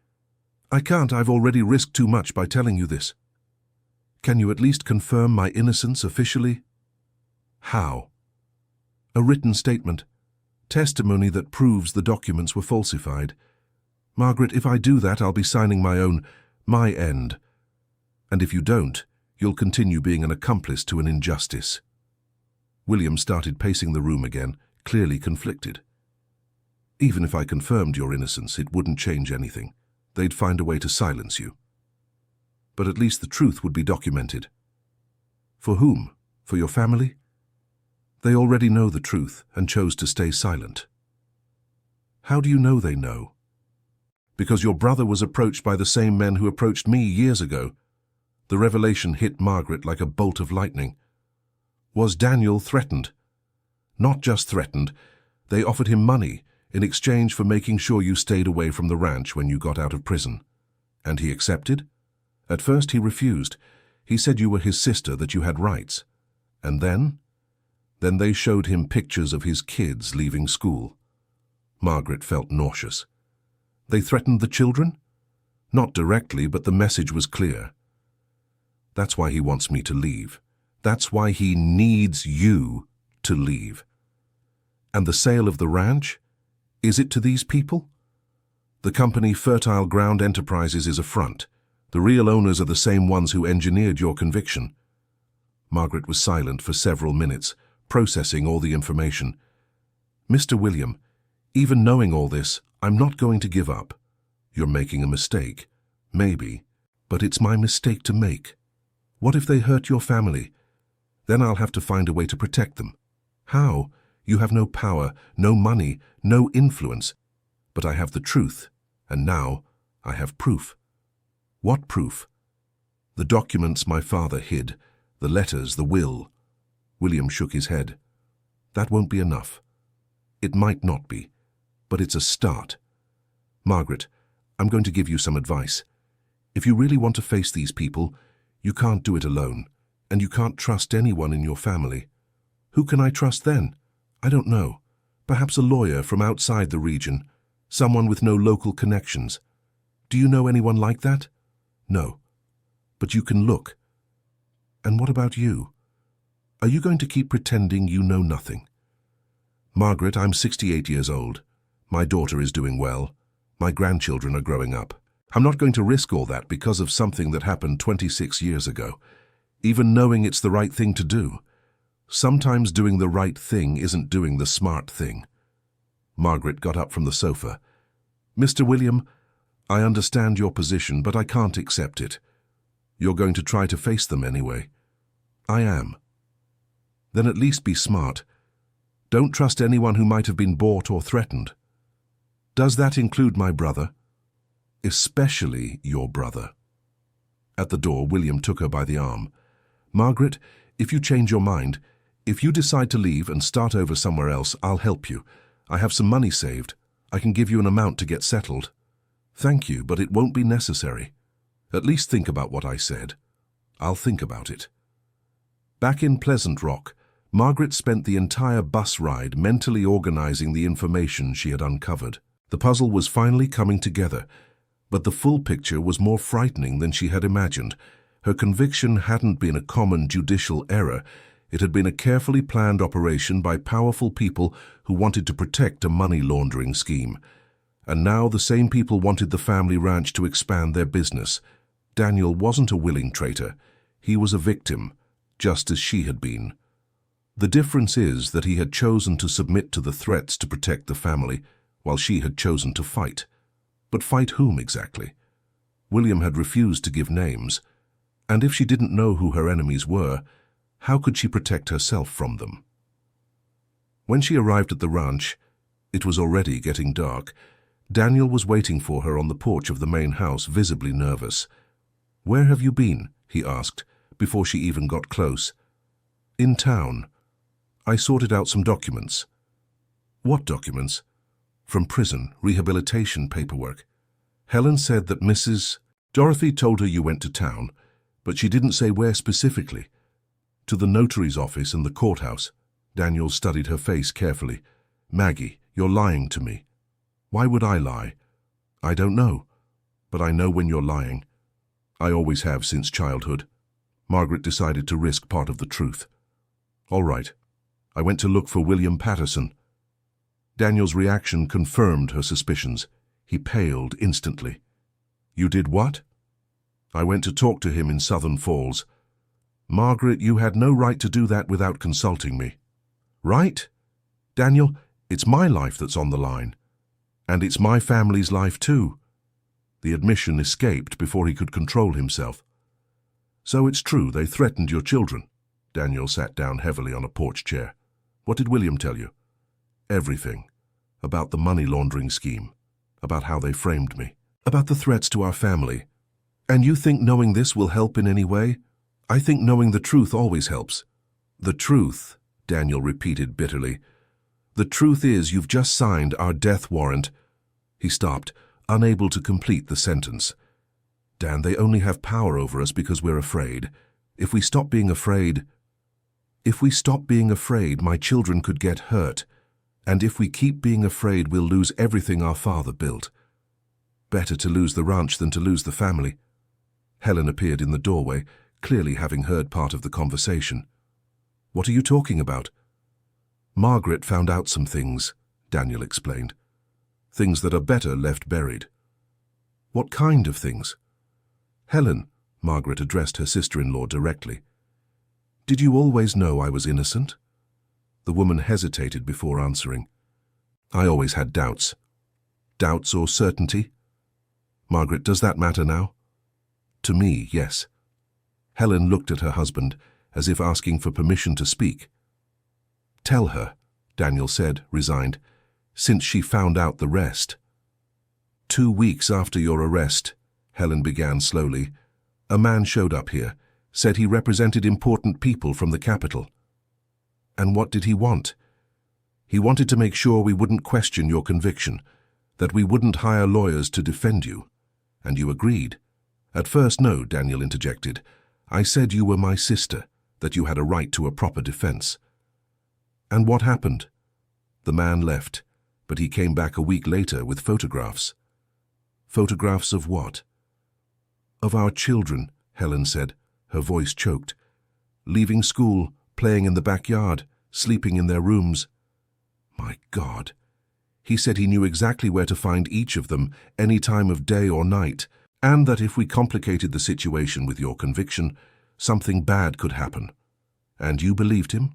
I can't, I've already risked too much by telling you this. Can you at least confirm my innocence officially? How? A written statement. Testimony that proves the documents were falsified. Margaret, if I do that, I'll be signing my end. And if you don't, you'll continue being an accomplice to an injustice. William started pacing the room again, clearly conflicted. Even if I confirmed your innocence, it wouldn't change anything. They'd find a way to silence you. But at least the truth would be documented. For whom? For your family? They already know the truth and chose to stay silent. How do you know they know? Because your brother was approached by the same men who approached me years ago. The revelation hit Margaret like a bolt of lightning. Was Daniel threatened? Not just threatened, they offered him money in exchange for making sure you stayed away from the ranch when you got out of prison. And he accepted? At first he refused. He said you were his sister, that you had rights. And then? Then they showed him pictures of his kids leaving school. Margaret felt nauseous. They threatened the children? Not directly, but the message was clear. That's why he wants me to leave. That's why he needs you to leave. And the sale of the ranch? Is it to these people? The company Fertile Ground Enterprises is a front. The real owners are the same ones who engineered your conviction. Margaret was silent for several minutes, processing all the information. Mr. William, even knowing all this, I'm not going to give up. You're making a mistake. Maybe. But it's my mistake to make. What if they hurt your family? Then I'll have to find a way to protect them. How? You have no power, no money, no influence. But I have the truth, and now I have proof. What proof? The documents my father hid, the letters, the will. William shook his head. That won't be enough. It might not be, but it's a start. Margaret, I'm going to give you some advice. If you really want to face these people, you can't do it alone, and you can't trust anyone in your family. Who can I trust then? I don't know. Perhaps a lawyer from outside the region, someone with no local connections. Do you know anyone like that? No. But you can look. And what about you? Are you going to keep pretending you know nothing? Margaret, I'm 68 years old. My daughter is doing well. My grandchildren are growing up. I'm not going to risk all that because of something that happened 26 years ago, even knowing it's the right thing to do. Sometimes doing the right thing isn't doing the smart thing. Margaret got up from the sofa. Mr. William, I understand your position, but I can't accept it. You're going to try to face them anyway. I am. Then at least be smart. Don't trust anyone who might have been bought or threatened. Does that include my brother? Especially your brother. At the door, William took her by the arm. Margaret, if you change your mind, if you decide to leave and start over somewhere else, I'll help you. I have some money saved. I can give you an amount to get settled. Thank you, but it won't be necessary. At least think about what I said. I'll think about it. Back in Pleasant Rock, Margaret spent the entire bus ride mentally organizing the information she had uncovered. The puzzle was finally coming together, but the full picture was more frightening than she had imagined. Her conviction hadn't been a common judicial error. It had been a carefully planned operation by powerful people who wanted to protect a money laundering scheme. And now the same people wanted the family ranch to expand their business. Daniel wasn't a willing traitor. He was a victim, just as she had been. The difference is that he had chosen to submit to the threats to protect the family, while she had chosen to fight. But fight whom exactly? William had refused to give names, and if she didn't know who her enemies were, how could she protect herself from them? When she arrived at the ranch, it was already getting dark. Daniel was waiting for her on the porch of the main house, visibly nervous. "Where have you been?" he asked, before she even got close. "In town. I sorted out some documents." "What documents?" "From prison, rehabilitation paperwork." "Helen said that Mrs. Dorothy told her you went to town, but she didn't say where specifically." "To the notary's office and the courthouse." Daniel studied her face carefully. "Maggie, you're lying to me." "Why would I lie?" "I don't know, but I know when you're lying. I always have since childhood." Margaret decided to risk part of the truth. "All right. I went to look for William Patterson." Daniel's reaction confirmed her suspicions. He paled instantly. "You did what?" "I went to talk to him in Southern Falls." "Margaret, you had no right to do that without consulting me." "Right? Daniel, it's my life that's on the line. And it's my family's life too." The admission escaped before he could control himself. "So it's true they threatened your children?" Daniel sat down heavily on a porch chair. "What did William tell you?" "Everything. About the money laundering scheme. About how they framed me. About the threats to our family. And you think knowing this will help in any way?" "I think knowing the truth always helps." "The truth," Daniel repeated bitterly. "The truth is you've just signed our death warrant." He stopped, unable to complete the sentence. "Dan, they only have power over us because we're afraid. If we stop being afraid, my children could get hurt. And if we keep being afraid, we'll lose everything our father built. Better to lose the ranch than to lose the family." Helen appeared in the doorway, clearly having heard part of the conversation. "What are you talking about?" "Margaret found out some things," Daniel explained. "Things that are better left buried." "What kind of things?" "Helen," Margaret addressed her sister-in-law directly. "Did you always know I was innocent?" The woman hesitated before answering. "I always had doubts." "Doubts or certainty?" "Margaret, does that matter now?" "To me, yes." Helen looked at her husband, as if asking for permission to speak. "Tell her," Daniel said, resigned, "since she found out the rest." 2 weeks after your arrest," Helen began slowly, "a man showed up here, said he represented important people from the capital." "And what did he want?" "He wanted to make sure we wouldn't question your conviction, that we wouldn't hire lawyers to defend you. And you agreed." "At first, no," Daniel interjected. "I said you were my sister, that you had a right to a proper defense." "And what happened?" "The man left, but he came back a week later with photographs." "Photographs of what?" "Of our children," Helen said, her voice choked. "Leaving school, playing in the backyard, sleeping in their rooms." My God. He said he knew exactly where to find each of them, any time of day or night, and that if we complicated the situation with your conviction, something bad could happen. And you believed him?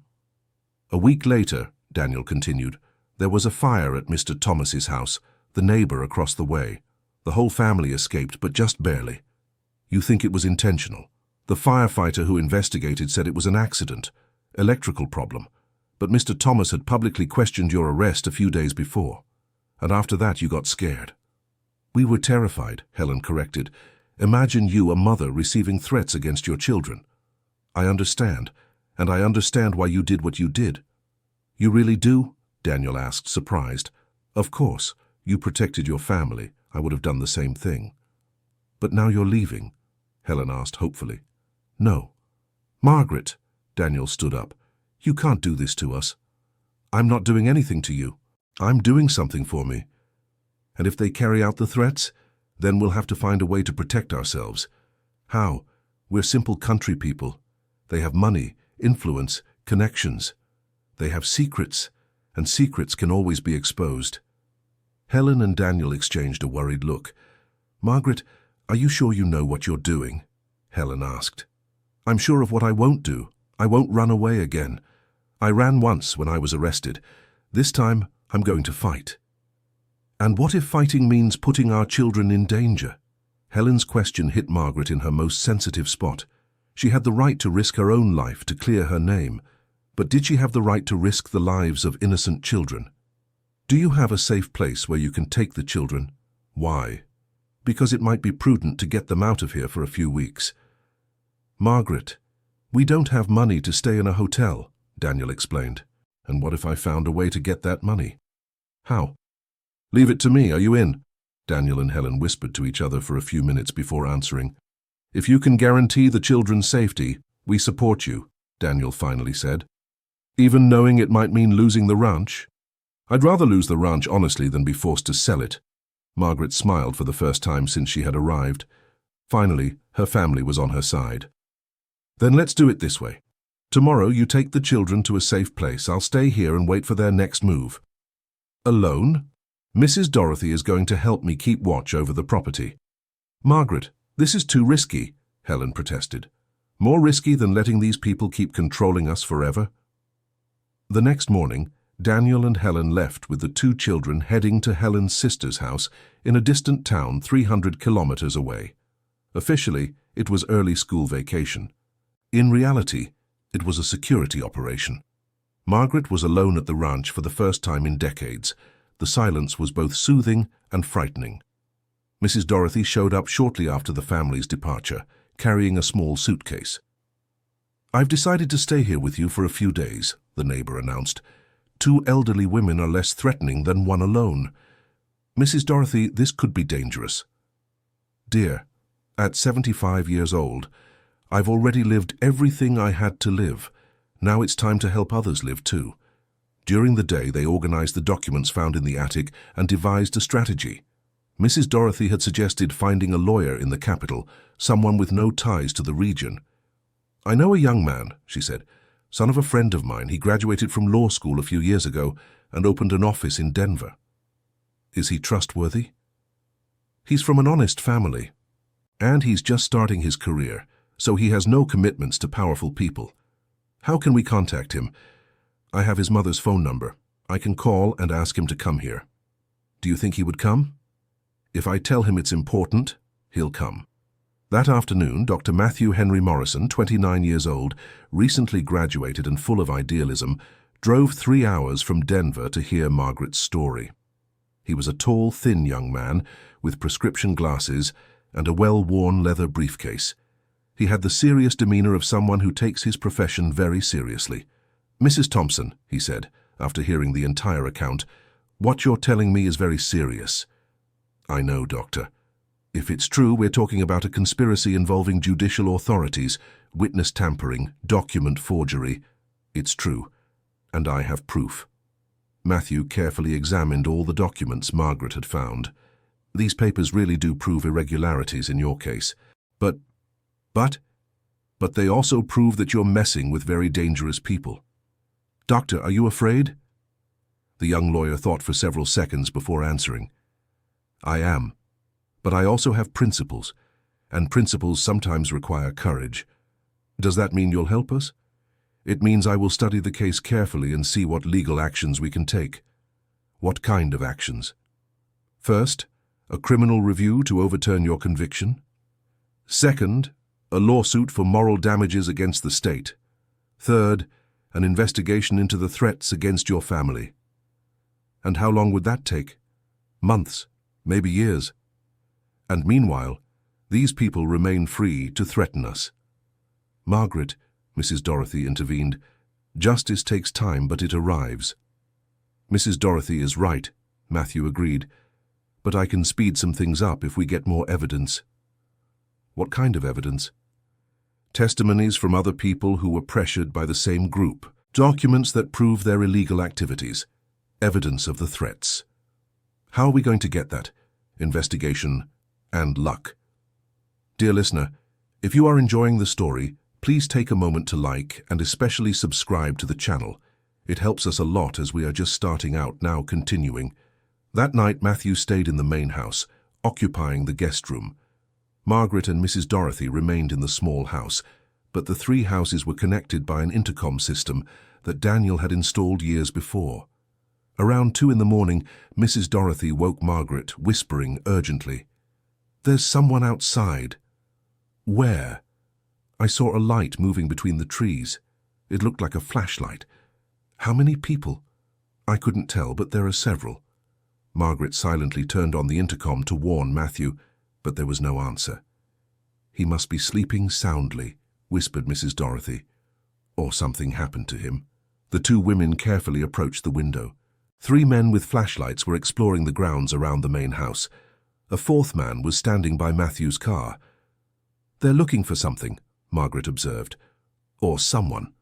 "A week later," Daniel continued, "there was a fire at Mr. Thomas's house, the neighbor across the way. The whole family escaped, but just barely." "You think it was intentional?" "The firefighter who investigated said it was an accident, electrical problem, but Mr. Thomas had publicly questioned your arrest a few days before. And after that you got scared." "We were terrified," Helen corrected. "Imagine you, a mother, receiving threats against your children." "I understand, and I understand why you did what you did." "You really do?" Daniel asked, surprised. "Of course. You protected your family. I would have done the same thing." "But now you're leaving?" Helen asked hopefully. "No." "Margaret," Daniel stood up. You can't do this to us. I'm not doing anything to you. I'm doing something for me. And if they carry out the threats, then we'll have to find a way to protect ourselves. How? We're simple country people. They have money, influence, connections. They have secrets, and secrets can always be exposed. Helen and Daniel exchanged a worried look. Margaret, are you sure you know what you're doing? Helen asked. I'm sure of what I won't do. I won't run away again. I ran once when I was arrested. This time, I'm going to fight. And what if fighting means putting our children in danger? Helen's question hit Margaret in her most sensitive spot. She had the right to risk her own life to clear her name, but did she have the right to risk the lives of innocent children? Do you have a safe place where you can take the children? Why? Because it might be prudent to get them out of here for a few weeks. Margaret, we don't have money to stay in a hotel, Daniel explained. And what if I found a way to get that money? How? Leave it to me, are you in? Daniel and Helen whispered to each other for a few minutes before answering. If you can guarantee the children's safety, we support you, Daniel finally said. Even knowing it might mean losing the ranch? I'd rather lose the ranch honestly than be forced to sell it. Margaret smiled for the first time since she had arrived. Finally, her family was on her side. Then let's do it this way. Tomorrow you take the children to a safe place. I'll stay here and wait for their next move. Alone? Mrs. Dorothy is going to help me keep watch over the property. Margaret, this is too risky, Helen protested. More risky than letting these people keep controlling us forever? The next morning, Daniel and Helen left with the two children heading to Helen's sister's house in a distant town 300 kilometers away. Officially, it was early school vacation. In reality, it was a security operation. Margaret was alone at the ranch for the first time in decades. The silence was both soothing and frightening. Mrs. Dorothy showed up shortly after the family's departure, carrying a small suitcase. I've decided to stay here with you for a few days, the neighbor announced. 2 elderly women are less threatening than one alone. Mrs. Dorothy, this could be dangerous. Dear, at 75 years old, I've already lived everything I had to live. Now it's time to help others live too. During the day, they organized the documents found in the attic and devised a strategy. Mrs. Dorothy had suggested finding a lawyer in the capital, someone with no ties to the region. I know a young man, she said, son of a friend of mine. He graduated from law school a few years ago and opened an office in Denver. Is he trustworthy? He's from an honest family, and he's just starting his career, so he has no commitments to powerful people. How can we contact him? I have his mother's phone number. I can call and ask him to come here. Do you think he would come? If I tell him it's important, he'll come. That afternoon, Dr. Matthew Henry Morrison, 29 years old, recently graduated and full of idealism, drove 3 hours from Denver to hear Margaret's story. He was a tall, thin young man with prescription glasses and a well-worn leather briefcase. He had the serious demeanor of someone who takes his profession very seriously. Mrs. Thompson, he said, after hearing the entire account, what you're telling me is very serious. I know, Doctor. If it's true, we're talking about a conspiracy involving judicial authorities, witness tampering, document forgery. It's true, and I have proof. Matthew carefully examined all the documents Margaret had found. These papers really do prove irregularities in your case. But they also prove that you're messing with very dangerous people. Doctor, are you afraid? The young lawyer thought for several seconds before answering. I am, but I also have principles, and principles sometimes require courage. Does that mean you'll help us? It means I will study the case carefully and see what legal actions we can take. What kind of actions? First, a criminal review to overturn your conviction. Second, a lawsuit for moral damages against the state. Third, an investigation into the threats against your family. And how long would that take? Months, maybe years. And meanwhile, these people remain free to threaten us. Margaret, Mrs. Dorothy intervened, justice takes time, but it arrives. Mrs. Dorothy is right, Matthew agreed, but I can speed some things up if we get more evidence. What kind of evidence? Testimonies from other people who were pressured by the same group, Documents that prove their illegal activities. Evidence of the threats. How are we going to get that? Investigation and luck. Dear listener, if you are enjoying the story, please take a moment to like and especially subscribe to the channel. It helps us a lot as we are just starting out, now continuing. That night, Matthew stayed in the main house, occupying the guest room. Margaret and Mrs. Dorothy remained in the small house, but the three houses were connected by an intercom system that Daniel had installed years before. Around 2 in the morning, Mrs. Dorothy woke Margaret, whispering urgently, "There's someone outside." "Where?" "I saw a light moving between the trees. It looked like a flashlight." "How many people?" "I couldn't tell, but there are several." Margaret silently turned on the intercom to warn Matthew, but there was no answer. "He must be sleeping soundly," whispered Mrs. Dorothy. "Or something happened to him." The two women carefully approached the window. 3 men with flashlights were exploring the grounds around the main house. A 4th man was standing by Matthew's car. "They're looking for something," Margaret observed. "Or someone."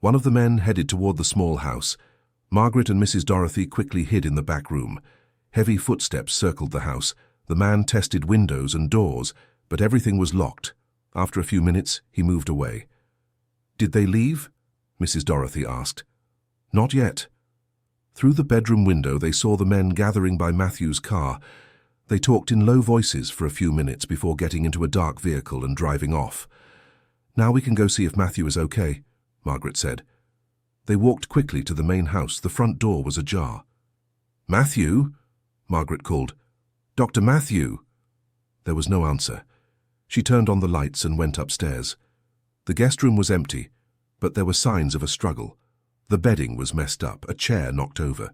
One of the men headed toward the small house. Margaret and Mrs. Dorothy quickly hid in the back room. Heavy footsteps circled the house. The man tested windows and doors, but everything was locked. After a few minutes, he moved away. "Did they leave?" Mrs. Dorothy asked. "Not yet." Through the bedroom window, they saw the men gathering by Matthew's car. They talked in low voices for a few minutes before getting into a dark vehicle and driving off. "Now we can go see if Matthew is okay," Margaret said. They walked quickly to the main house. The front door was ajar. "Matthew?" Margaret called. "Dr. Matthew?" There was no answer. She turned on the lights and went upstairs. The guest room was empty, but there were signs of a struggle. The bedding was messed up, a chair knocked over.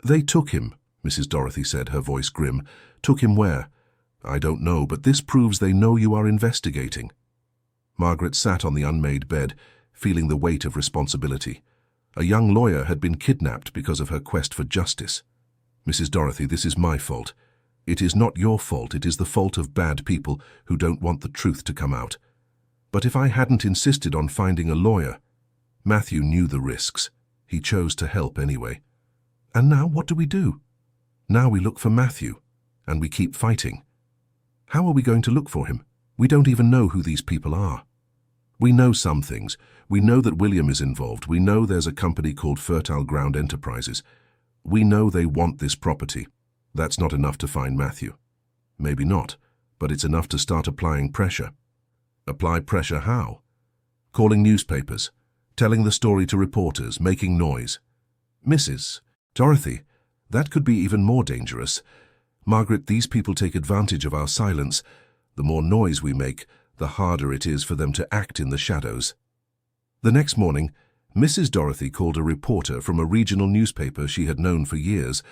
"They took him," Mrs. Dorothy said, her voice grim. "Took him where?" "I don't know, but this proves they know you are investigating." Margaret sat on the unmade bed, feeling the weight of responsibility. A young lawyer had been kidnapped because of her quest for justice. "Mrs. Dorothy, this is my fault. It is not your fault. It is the fault of bad people who don't want the truth to come out. But if I hadn't insisted on finding a lawyer..." Matthew knew the risks. He chose to help anyway. "And now what do we do?" "Now we look for Matthew, and we keep fighting." "How are we going to look for him? We don't even know who these people are." "We know some things. We know that William is involved. We know there's a company called Fertile Ground Enterprises. We know they want this property. That's not enough to find Matthew." "Maybe not, but it's enough to start applying pressure." "Apply pressure how?" "Calling newspapers, telling the story to reporters, making noise." "Mrs. Dorothy, that could be even more dangerous. Margaret, these people take advantage of our silence. The more noise we make, the harder it is for them to act in the shadows." The next morning, Mrs. Dorothy called a reporter from a regional newspaper she had known for years.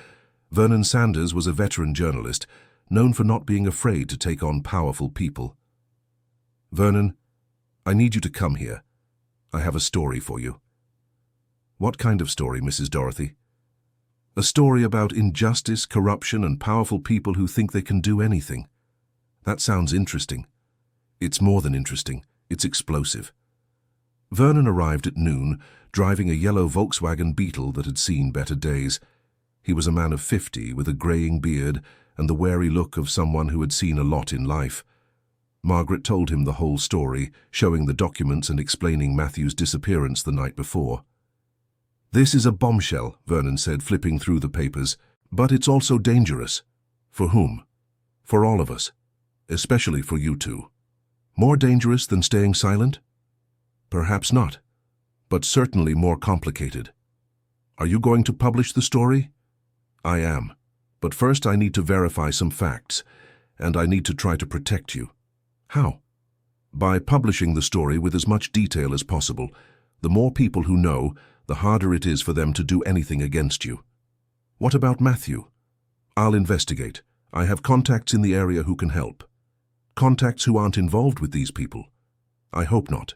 Vernon Sanders was a veteran journalist, known for not being afraid to take on powerful people. "Vernon, I need you to come here. I have a story for you." "What kind of story, Mrs. Dorothy?" "A story about injustice, corruption, and powerful people who think they can do anything." "That sounds interesting." "It's more than interesting. It's explosive." Vernon arrived at noon, driving a yellow Volkswagen Beetle that had seen better days. He was a man of 50, with a greying beard and the wary look of someone who had seen a lot in life. Margaret told him the whole story, showing the documents and explaining Matthew's disappearance the night before. "This is a bombshell," Vernon said, flipping through the papers. "But it's also dangerous." "For whom?" "For all of us. Especially for you two." "More dangerous than staying silent?" "Perhaps not, but certainly more complicated." "Are you going to publish the story?" "I am. But first I need to verify some facts, and I need to try to protect you." "How?" "By publishing the story with as much detail as possible. The more people who know, the harder it is for them to do anything against you." "What about Matthew?" "I'll investigate. I have contacts in the area who can help." "Contacts who aren't involved with these people?" "I hope not."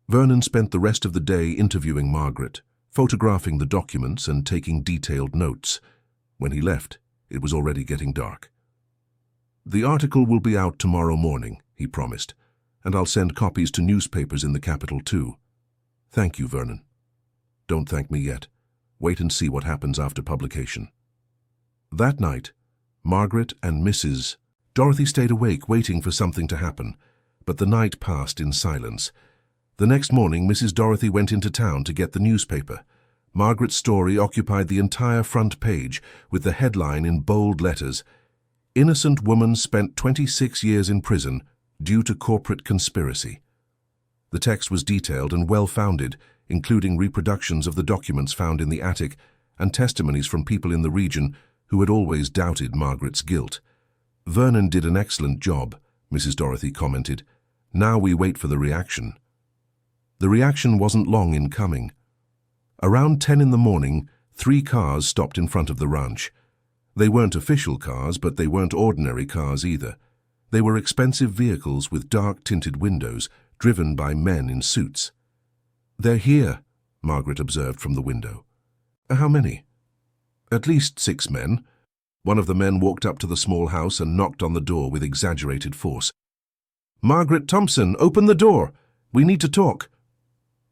Vernon spent the rest of the day interviewing Margaret, photographing the documents and taking detailed notes. When he left, it was already getting dark. "The article will be out tomorrow morning," he promised, "and I'll send copies to newspapers in the capital too." Thank you, Vernon. Don't thank me yet. Wait and see what happens after publication. That night, Margaret and Mrs. Dorothy stayed awake waiting for something to happen, but the night passed in silence. The next morning, Mrs. Dorothy went into town to get the newspaper. Margaret's story occupied the entire front page with the headline in bold letters, "Innocent woman spent 26 years in prison due to corporate conspiracy." The text was detailed and well-founded, including reproductions of the documents found in the attic and testimonies from people in the region who had always doubted Margaret's guilt. "Vernon did an excellent job," Mrs. Dorothy commented. "Now we wait for the reaction." The reaction wasn't long in coming. Around 10 in the morning, 3 cars stopped in front of the ranch. They weren't official cars, but they weren't ordinary cars either. They were expensive vehicles with dark-tinted windows, driven by men in suits. "They're here," Margaret observed from the window. "How many?" "At least 6 men. One of the men walked up to the small house and knocked on the door with exaggerated force. "Margaret Thompson, open the door! We need to talk."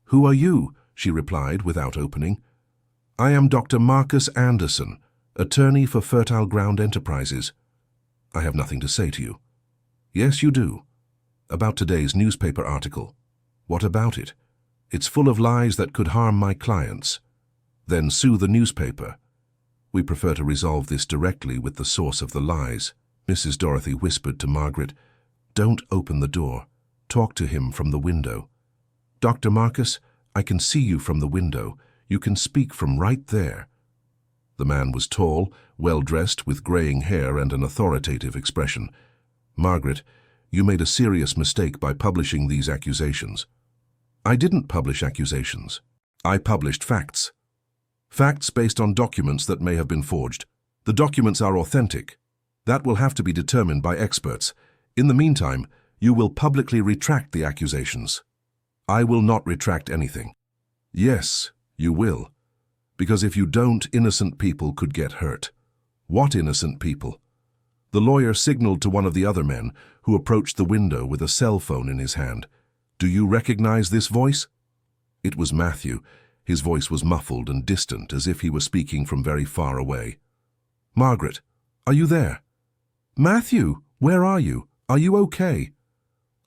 "Who are you?" she replied without opening. "I am Dr. Marcus Anderson, attorney for Fertile Ground Enterprises." "I have nothing to say to you." "Yes, you do. About today's newspaper article." "What about it?" "It's full of lies that could harm my clients." "Then sue the newspaper." "We prefer to resolve this directly with the source of the lies." Mrs. Dorothy whispered to Margaret, "Don't open the door. Talk to him from the window." "Dr. Marcus, I can see you from the window. You can speak from right there." The man was tall, well-dressed, with graying hair and an authoritative expression. "Margaret, you made a serious mistake by publishing these accusations." "I didn't publish accusations. I published facts. Facts based on documents that may have been forged. The documents are authentic. That will have to be determined by experts. In the meantime, you will publicly retract the accusations." "I will not retract anything." "Yes, you will. Because if you don't, innocent people could get hurt." "What innocent people?" The lawyer signaled to one of the other men, who approached the window with a cell phone in his hand. "Do you recognize this voice?" It was Matthew. His voice was muffled and distant, as if he were speaking from very far away. "Margaret, are you there?" "Matthew, where are you? Are you okay?"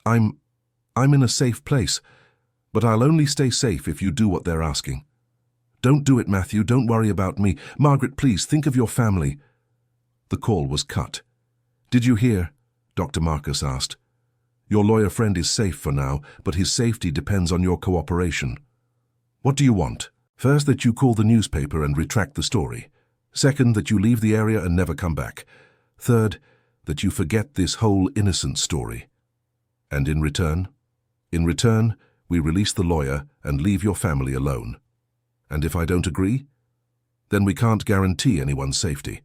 I'm in a safe place, but I'll only stay safe if you do what they're asking." "Don't do it, Matthew. Don't worry about me. Margaret, please, think of your family." The call was cut. "Did you hear?" Dr. Marcus asked. "Your lawyer friend is safe for now, but his safety depends on your cooperation." "What do you want?" "First, that you call the newspaper and retract the story. Second, that you leave the area and never come back. Third, that you forget this whole innocent story." "And in return?" "In return, we release the lawyer and leave your family alone." "And if I don't agree?" "Then we can't guarantee anyone's safety."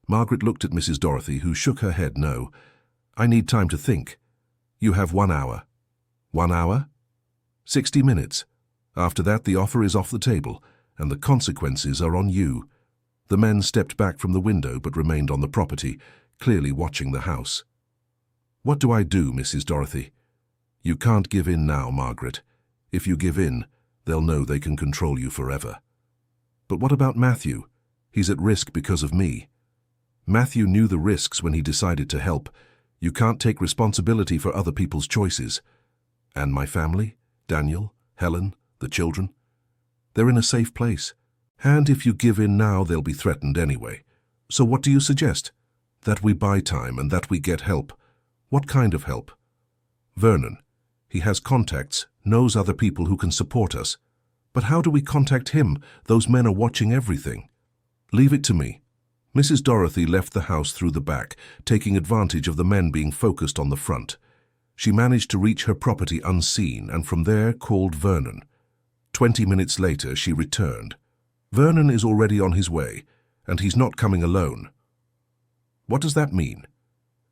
Margaret looked at Mrs. Dorothy, who shook her head no. "I need time to think." "You have 1 hour." "1 hour?" 60 minutes. After that, the offer is off the table, and the consequences are on you." The men stepped back from the window but remained on the property, clearly watching the house. "What do I do, Mrs. Dorothy?" "You can't give in now, Margaret. If you give in, they'll know they can control you forever." "But what about Matthew? He's at risk because of me." "Matthew knew the risks when he decided to help. You can't take responsibility for other people's choices." "And my family? Daniel, Helen, the children?" "They're in a safe place. And if you give in now, they'll be threatened anyway. So what do you suggest?" "That we buy time and that we get help." "What kind of help?" "Vernon. He has contacts, knows other people who can support us." "But how do we contact him? Those men are watching everything." "Leave it to me." Mrs. Dorothy left the house through the back, taking advantage of the men being focused on the front. She managed to reach her property unseen and from there called Vernon. 20 minutes later, she returned. "Vernon is already on his way, and he's not coming alone." "What does that mean?"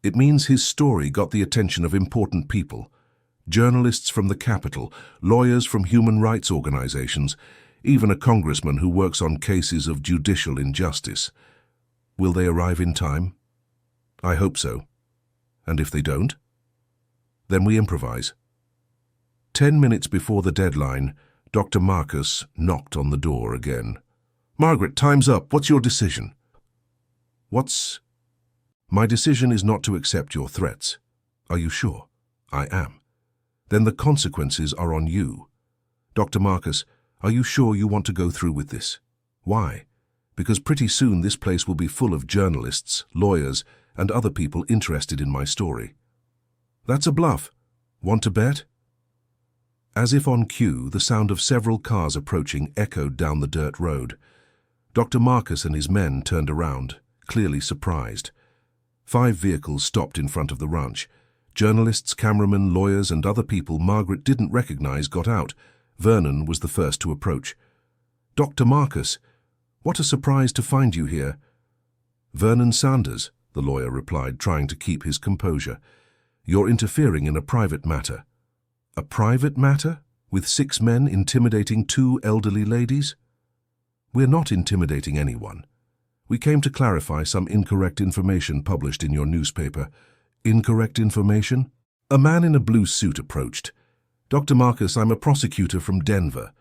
"It means his story got the attention of important people. Journalists from the Capitol, lawyers from human rights organizations, even a congressman who works on cases of judicial injustice. Will they arrive in time?" "I hope so." "And if they don't?" "Then we improvise." 10 minutes before the deadline, Dr. Marcus knocked on the door again. "Margaret, time's up. What's your decision?" My decision is not to accept your threats." "Are you sure?" "I am." "Then the consequences are on you." "Dr. Marcus, are you sure you want to go through with this?" "Why?" "Because pretty soon this place will be full of journalists, lawyers, and other people interested in my story." "That's a bluff. Want to bet?" As if on cue, the sound of several cars approaching echoed down the dirt road. Dr. Marcus and his men turned around, clearly surprised. 5 vehicles stopped in front of the ranch. Journalists, cameramen, lawyers, and other people Margaret didn't recognize got out. Vernon was the first to approach. "Dr. Marcus, what a surprise to find you here." "Vernon Sanders," the lawyer replied, trying to keep his composure. "You're interfering in a private matter." "A private matter? With 6 men intimidating 2 elderly ladies?" "We're not intimidating anyone. We came to clarify some incorrect information published in your newspaper." "Incorrect information?" A man in a blue suit approached. "Dr. Marcus, I'm a prosecutor from Denver.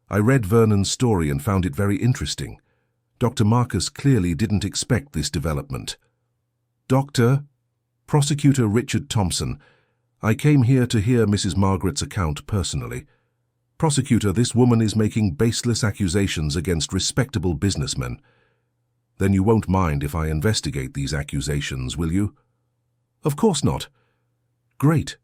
I read Vernon's story and found it very interesting." Dr. Marcus clearly didn't expect this development. "Doctor, Prosecutor Richard Thompson, I came here to hear Mrs. Margaret's account personally." "Prosecutor, this woman is making baseless accusations against respectable businessmen." "Then you won't mind if I investigate these accusations, will you?" "Of course not." "Great.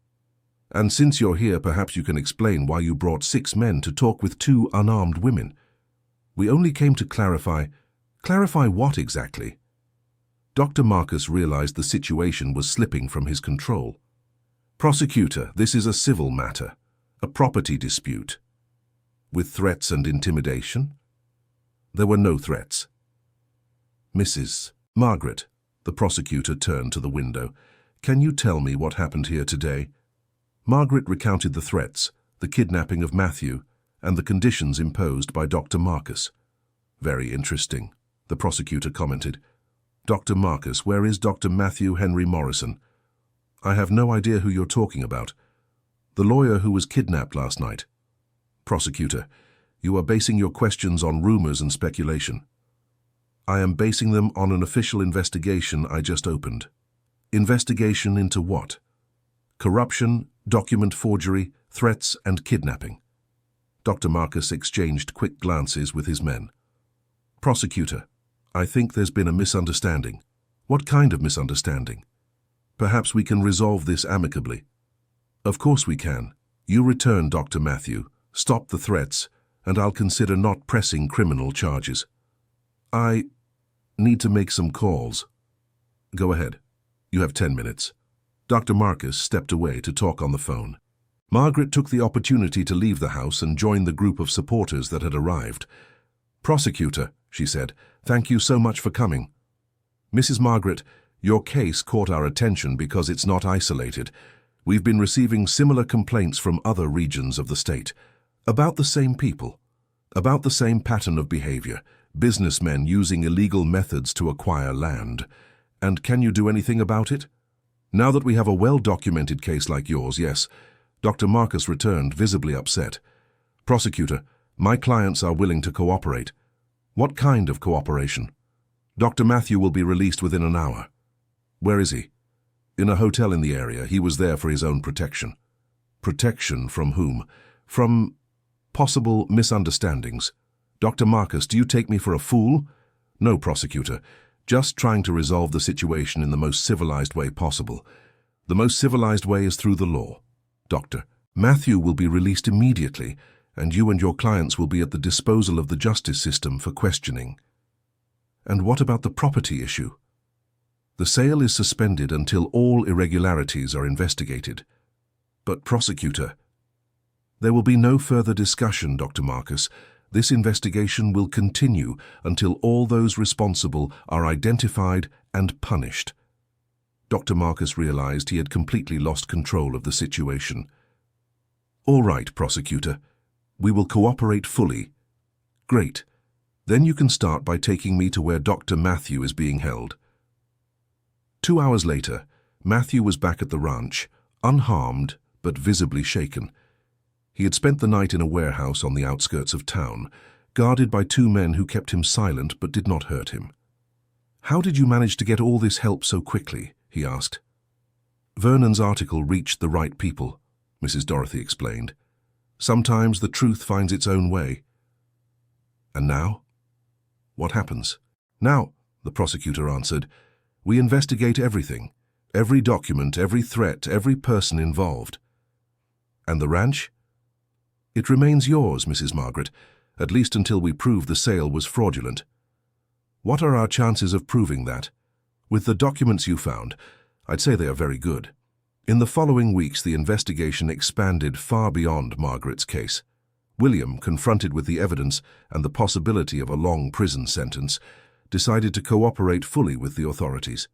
And since you're here, perhaps you can explain why you brought 6 men to talk with 2 unarmed women." "We only came to clarify." "Clarify what exactly?" Dr. Marcus realized the situation was slipping from his control. "Prosecutor, this is a civil matter, a property dispute." "With threats and intimidation?" "There were no threats." "Mrs. Margaret," the prosecutor turned to the window, "can you tell me what happened here today?" Margaret recounted the threats, the kidnapping of Matthew, and the conditions imposed by Dr. Marcus. "Very interesting," the prosecutor commented. "Dr. Marcus, where is Dr. Matthew Henry Morrison?" "I have no idea who you're talking about." "The lawyer who was kidnapped last night." Prosecutor, you are basing your questions on rumors and speculation. "I am basing them on an official investigation I just opened." "Investigation into what?" "Corruption, document forgery, threats, and kidnapping." Dr. Marcus exchanged quick glances with his men. "Prosecutor, I think there's been a misunderstanding." "What kind of misunderstanding?" "Perhaps we can resolve this amicably." "Of course we can. You return Dr. Matthew, stop the threats, and I'll consider not pressing criminal charges." "I need to make some calls." "Go ahead. You have 10 minutes. Dr. Marcus stepped away to talk on the phone. Margaret took the opportunity to leave the house and join the group of supporters that had arrived. "Prosecutor," she said, "thank you so much for coming." "Mrs. Margaret, your case caught our attention because it's not isolated. We've been receiving similar complaints from other regions of the state. About the same people. About the same pattern of behavior. Businessmen using illegal methods to acquire land. And can you do anything about it?" "Now that we have a well-documented case like yours, yes." Dr. Marcus returned, visibly upset. "Prosecutor, my clients are willing to cooperate." "What kind of cooperation?" "Dr. Matthew will be released within an hour." "Where is he?" "In a hotel in the area. He was there for his own protection." "Protection from whom?" "From possible misunderstandings." "Dr. Marcus, do you take me for a fool?" "No, prosecutor. Just trying to resolve the situation in the most civilized way possible. The most civilized way is through the law." "Doctor, Matthew will be released immediately, and you and your clients will be at the disposal of the justice system for questioning." "And what about the property issue?" "The sale is suspended until all irregularities are investigated." "But, prosecutor..." "There will be no further discussion, Dr. Marcus. This investigation will continue until all those responsible are identified and punished." Dr. Marcus realized he had completely lost control of the situation. "All right, prosecutor. We will cooperate fully." "Great. Then you can start by taking me to where Dr. Matthew is being held." 2 hours later, Matthew was back at the ranch, unharmed but visibly shaken. He had spent the night in a warehouse on the outskirts of town, guarded by two men who kept him silent but did not hurt him. "How did you manage to get all this help so quickly?" he asked. "Vernon's article reached the right people," Mrs. Dorothy explained. "Sometimes the truth finds its own way." "And now? What happens?" "Now," the prosecutor answered, "we investigate everything, every document, every threat, every person involved." "And the ranch?" "It remains yours, Mrs. Margaret, at least until we prove the sale was fraudulent." "What are our chances of proving that?" "With the documents you found, I'd say they are very good." In the following weeks, the investigation expanded far beyond Margaret's case. William, confronted with the evidence and the possibility of a long prison sentence, decided to cooperate fully with the authorities.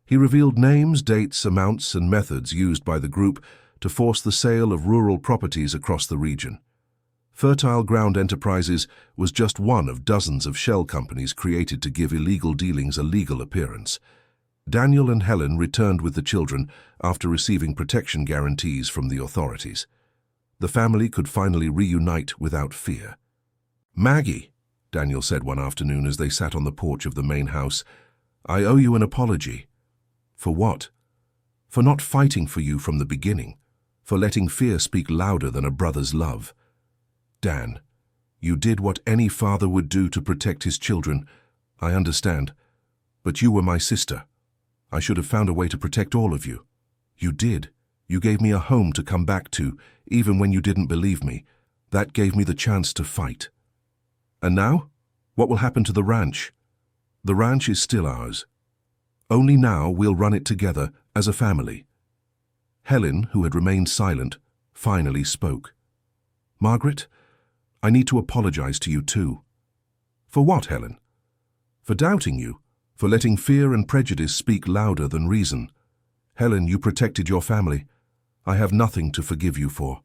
He revealed names, dates, amounts, and methods used by the group to force the sale of rural properties across the region. Fertile Ground Enterprises was just one of dozens of shell companies created to give illegal dealings a legal appearance. Daniel and Helen returned with the children after receiving protection guarantees from the authorities. The family could finally reunite without fear. "Maggie," Daniel said one afternoon as they sat on the porch of the main house, "I owe you an apology." "For what?" "For not fighting for you from the beginning, for letting fear speak louder than a brother's love." "Dan, you did what any father would do to protect his children. I understand. But you were my sister. I should have found a way to protect all of you. You did. You gave me a home to come back to, even when you didn't believe me. That gave me the chance to fight." "And now? What will happen to the ranch?" "The ranch is still ours. Only now we'll run it together as a family." Helen, who had remained silent, finally spoke. "Margaret, I need to apologize to you too." "For what, Helen?" "For doubting you, for letting fear and prejudice speak louder than reason. Helen, you protected your family. I have nothing to forgive you for."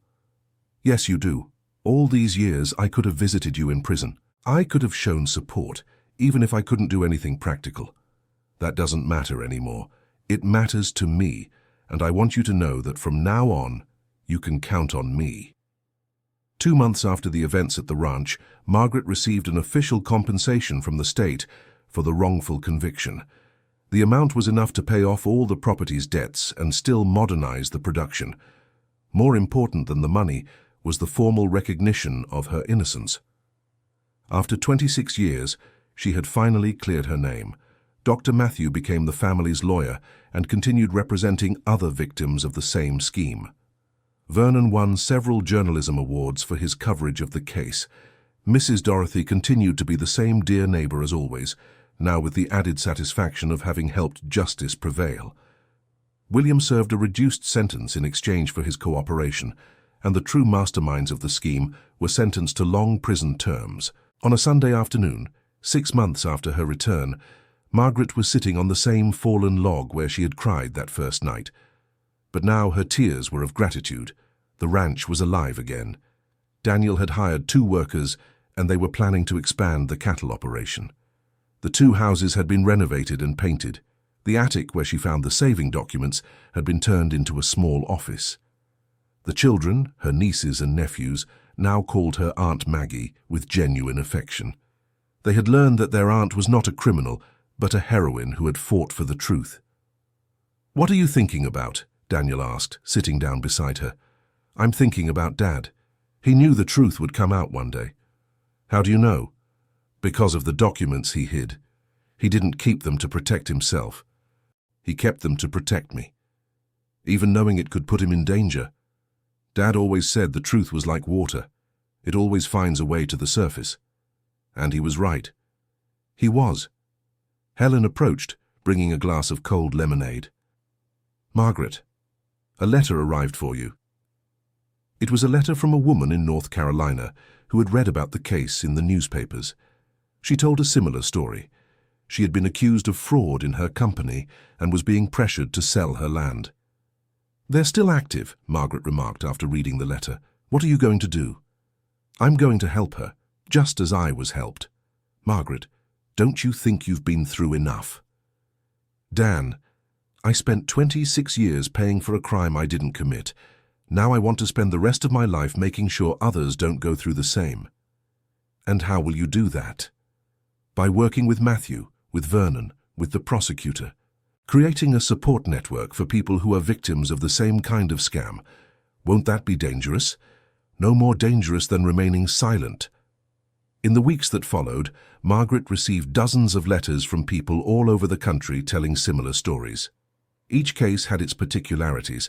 "Yes, you do. All these years I could have visited you in prison. I could have shown support, even if I couldn't do anything practical. That doesn't matter anymore. It matters to me, and I want you to know that from now on, you can count on me." 2 months after the events at the ranch, Margaret received an official compensation from the state for the wrongful conviction. The amount was enough to pay off all the property's debts and still modernize the production. More important than the money was the formal recognition of her innocence. After 26 years, she had finally cleared her name. Dr. Matthew became the family's lawyer and continued representing other victims of the same scheme. Vernon won several journalism awards for his coverage of the case. Mrs. Dorothy continued to be the same dear neighbor as always, now with the added satisfaction of having helped justice prevail. William served a reduced sentence in exchange for his cooperation, and the true masterminds of the scheme were sentenced to long prison terms. On a Sunday afternoon, 6 months after her return, Margaret was sitting on the same fallen log where she had cried that first night. But now her tears were of gratitude. The ranch was alive again. Daniel had hired 2 workers, and they were planning to expand the cattle operation. The 2 houses had been renovated and painted. The attic where she found the saving documents had been turned into a small office. The children, her nieces and nephews, now called her Aunt Maggie with genuine affection. They had learned that their aunt was not a criminal, but a heroine who had fought for the truth. "What are you thinking about?" Daniel asked, sitting down beside her. "I'm thinking about Dad. He knew the truth would come out one day." "How do you know?" "Because of the documents he hid. He didn't keep them to protect himself. He kept them to protect me, even knowing it could put him in danger. Dad always said the truth was like water. It always finds a way to the surface." And he was right. He was. Helen approached, bringing a glass of cold lemonade. "Margaret, a letter arrived for you." It was a letter from a woman in North Carolina who had read about the case in the newspapers. She told a similar story. She had been accused of fraud in her company and was being pressured to sell her land. "They're still active," Margaret remarked after reading the letter. "What are you going to do?" "I'm going to help her, just as I was helped." "Margaret, don't you think you've been through enough?" "Dan, I spent 26 years paying for a crime I didn't commit. Now I want to spend the rest of my life making sure others don't go through the same." "And how will you do that?" "By working with Matthew, with Vernon, with the prosecutor, creating a support network for people who are victims of the same kind of scam. Won't that be dangerous? No more dangerous than remaining silent." In the weeks that followed, Margaret received dozens of letters from people all over the country telling similar stories. Each case had its particularities,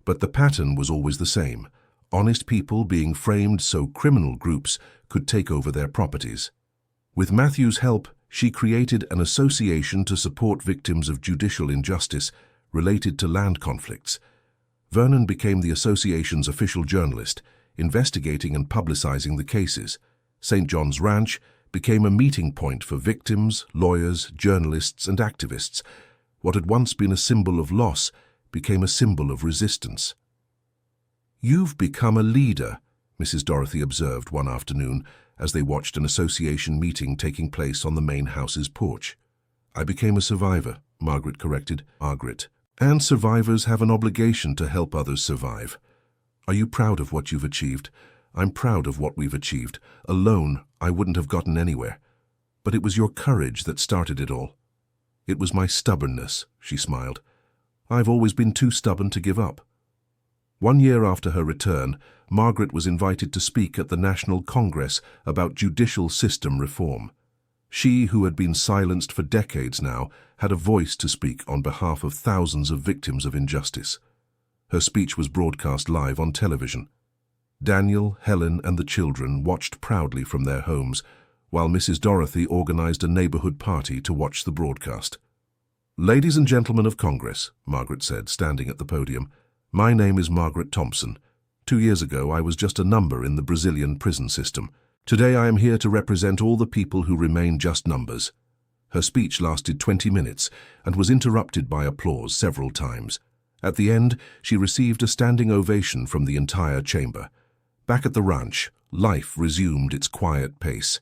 but the pattern was always the same: honest people being framed so criminal groups could take over their properties. With Matthew's help, she created an association to support victims of judicial injustice related to land conflicts. Vernon became the association's official journalist, investigating and publicizing the cases. St. John's Ranch became a meeting point for victims, lawyers, journalists, and activists. What had once been a symbol of loss became a symbol of resistance. "You've become a leader," Mrs. Dorothy observed one afternoon as they watched an association meeting taking place on the main house's porch. "I became a survivor," Margaret corrected. "Margaret. And survivors have an obligation to help others survive. Are you proud of what you've achieved? I'm proud of what we've achieved. Alone, I wouldn't have gotten anywhere. But it was your courage that started it all." "It was my stubbornness," she smiled. "I've always been too stubborn to give up." 1 year after her return, Margaret was invited to speak at the National Congress about judicial system reform. She, who had been silenced for decades now, had a voice to speak on behalf of thousands of victims of injustice. Her speech was broadcast live on television. Daniel, Helen, and the children watched proudly from their homes, while Mrs. Dorothy organized a neighborhood party to watch the broadcast. "Ladies and gentlemen of Congress," Margaret said, standing at the podium, "my name is Margaret Thompson. 2 years ago, I was just a number in the Brazilian prison system. Today, I am here to represent all the people who remain just numbers." Her speech lasted 20 minutes and was interrupted by applause several times. At the end, she received a standing ovation from the entire chamber. Back at the ranch, life resumed its quiet pace.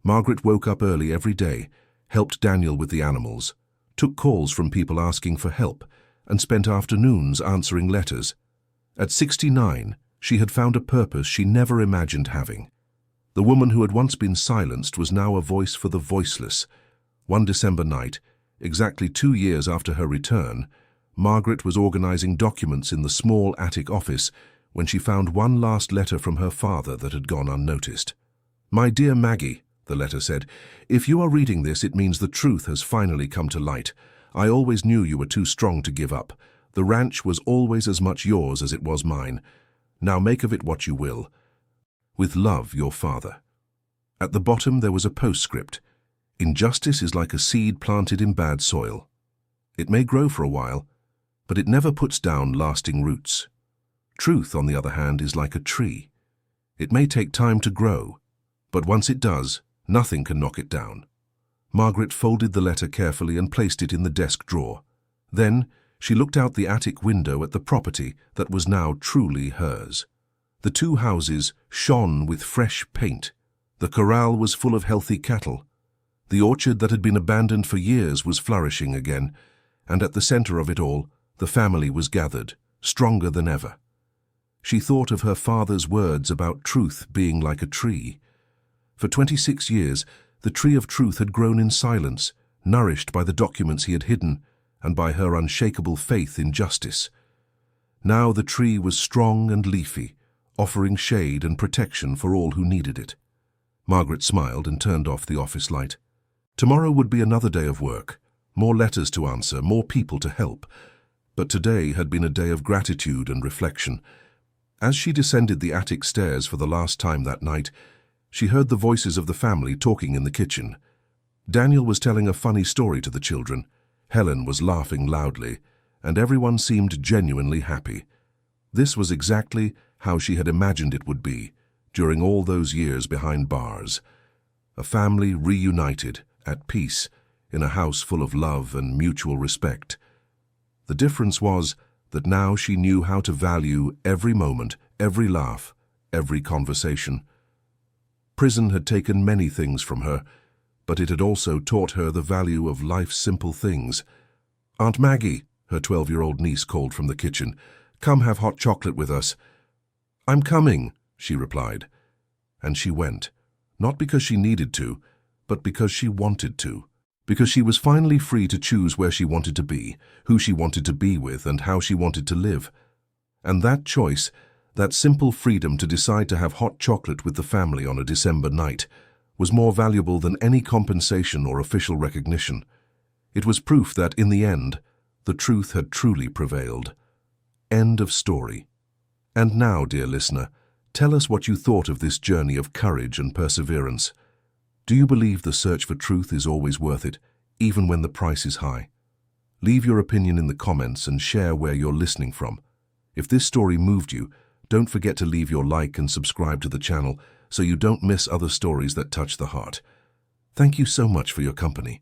Margaret woke up early every day, helped Daniel with the animals, took calls from people asking for help, and spent afternoons answering letters. At 69, she had found a purpose she never imagined having. The woman who had once been silenced was now a voice for the voiceless. One December night, exactly 2 years after her return, Margaret was organizing documents in the small attic office when she found one last letter from her father that had gone unnoticed. "My dear Maggie," the letter said, "if you are reading this, it means the truth has finally come to light. I always knew you were too strong to give up. The ranch was always as much yours as it was mine. Now make of it what you will. With love, your father." At the bottom there was a postscript. "Injustice is like a seed planted in bad soil. It may grow for a while, but it never puts down lasting roots. Truth, on the other hand, is like a tree. It may take time to grow, but once it does, nothing can knock it down." Margaret folded the letter carefully and placed it in the desk drawer. Then she looked out the attic window at the property that was now truly hers. The 2 houses shone with fresh paint. The corral was full of healthy cattle. The orchard that had been abandoned for years was flourishing again, and at the center of it all, the family was gathered, stronger than ever. She thought of her father's words about truth being like a tree. For 26 years, the tree of truth had grown in silence, nourished by the documents he had hidden and by her unshakable faith in justice. Now the tree was strong and leafy, offering shade and protection for all who needed it. Margaret smiled and turned off the office light. Tomorrow would be another day of work, more letters to answer, more people to help. But today had been a day of gratitude and reflection. As she descended the attic stairs for the last time that night, she heard the voices of the family talking in the kitchen. Daniel was telling a funny story to the children. Helen was laughing loudly, and everyone seemed genuinely happy. This was exactly how she had imagined it would be during all those years behind bars. A family reunited, at peace, in a house full of love and mutual respect. The difference was that now she knew how to value every moment, every laugh, every conversation. Prison had taken many things from her, but it had also taught her the value of life's simple things. "Aunt Maggie," her 12-year-old niece called from the kitchen, Come have hot chocolate with us." "I'm coming," she replied. And she went, not because she needed to, but because she wanted to. Because she was finally free to choose where she wanted to be, who she wanted to be with, and how she wanted to live. And that choice, that simple freedom to decide to have hot chocolate with the family on a December night, was more valuable than any compensation or official recognition. It was proof that, in the end, the truth had truly prevailed. End of story. And now, dear listener, tell us what you thought of this journey of courage and perseverance. Do you believe the search for truth is always worth it, even when the price is high? Leave your opinion in the comments and share where you're listening from. If this story moved you, don't forget to leave your like and subscribe to the channel so you don't miss other stories that touch the heart. Thank you so much for your company.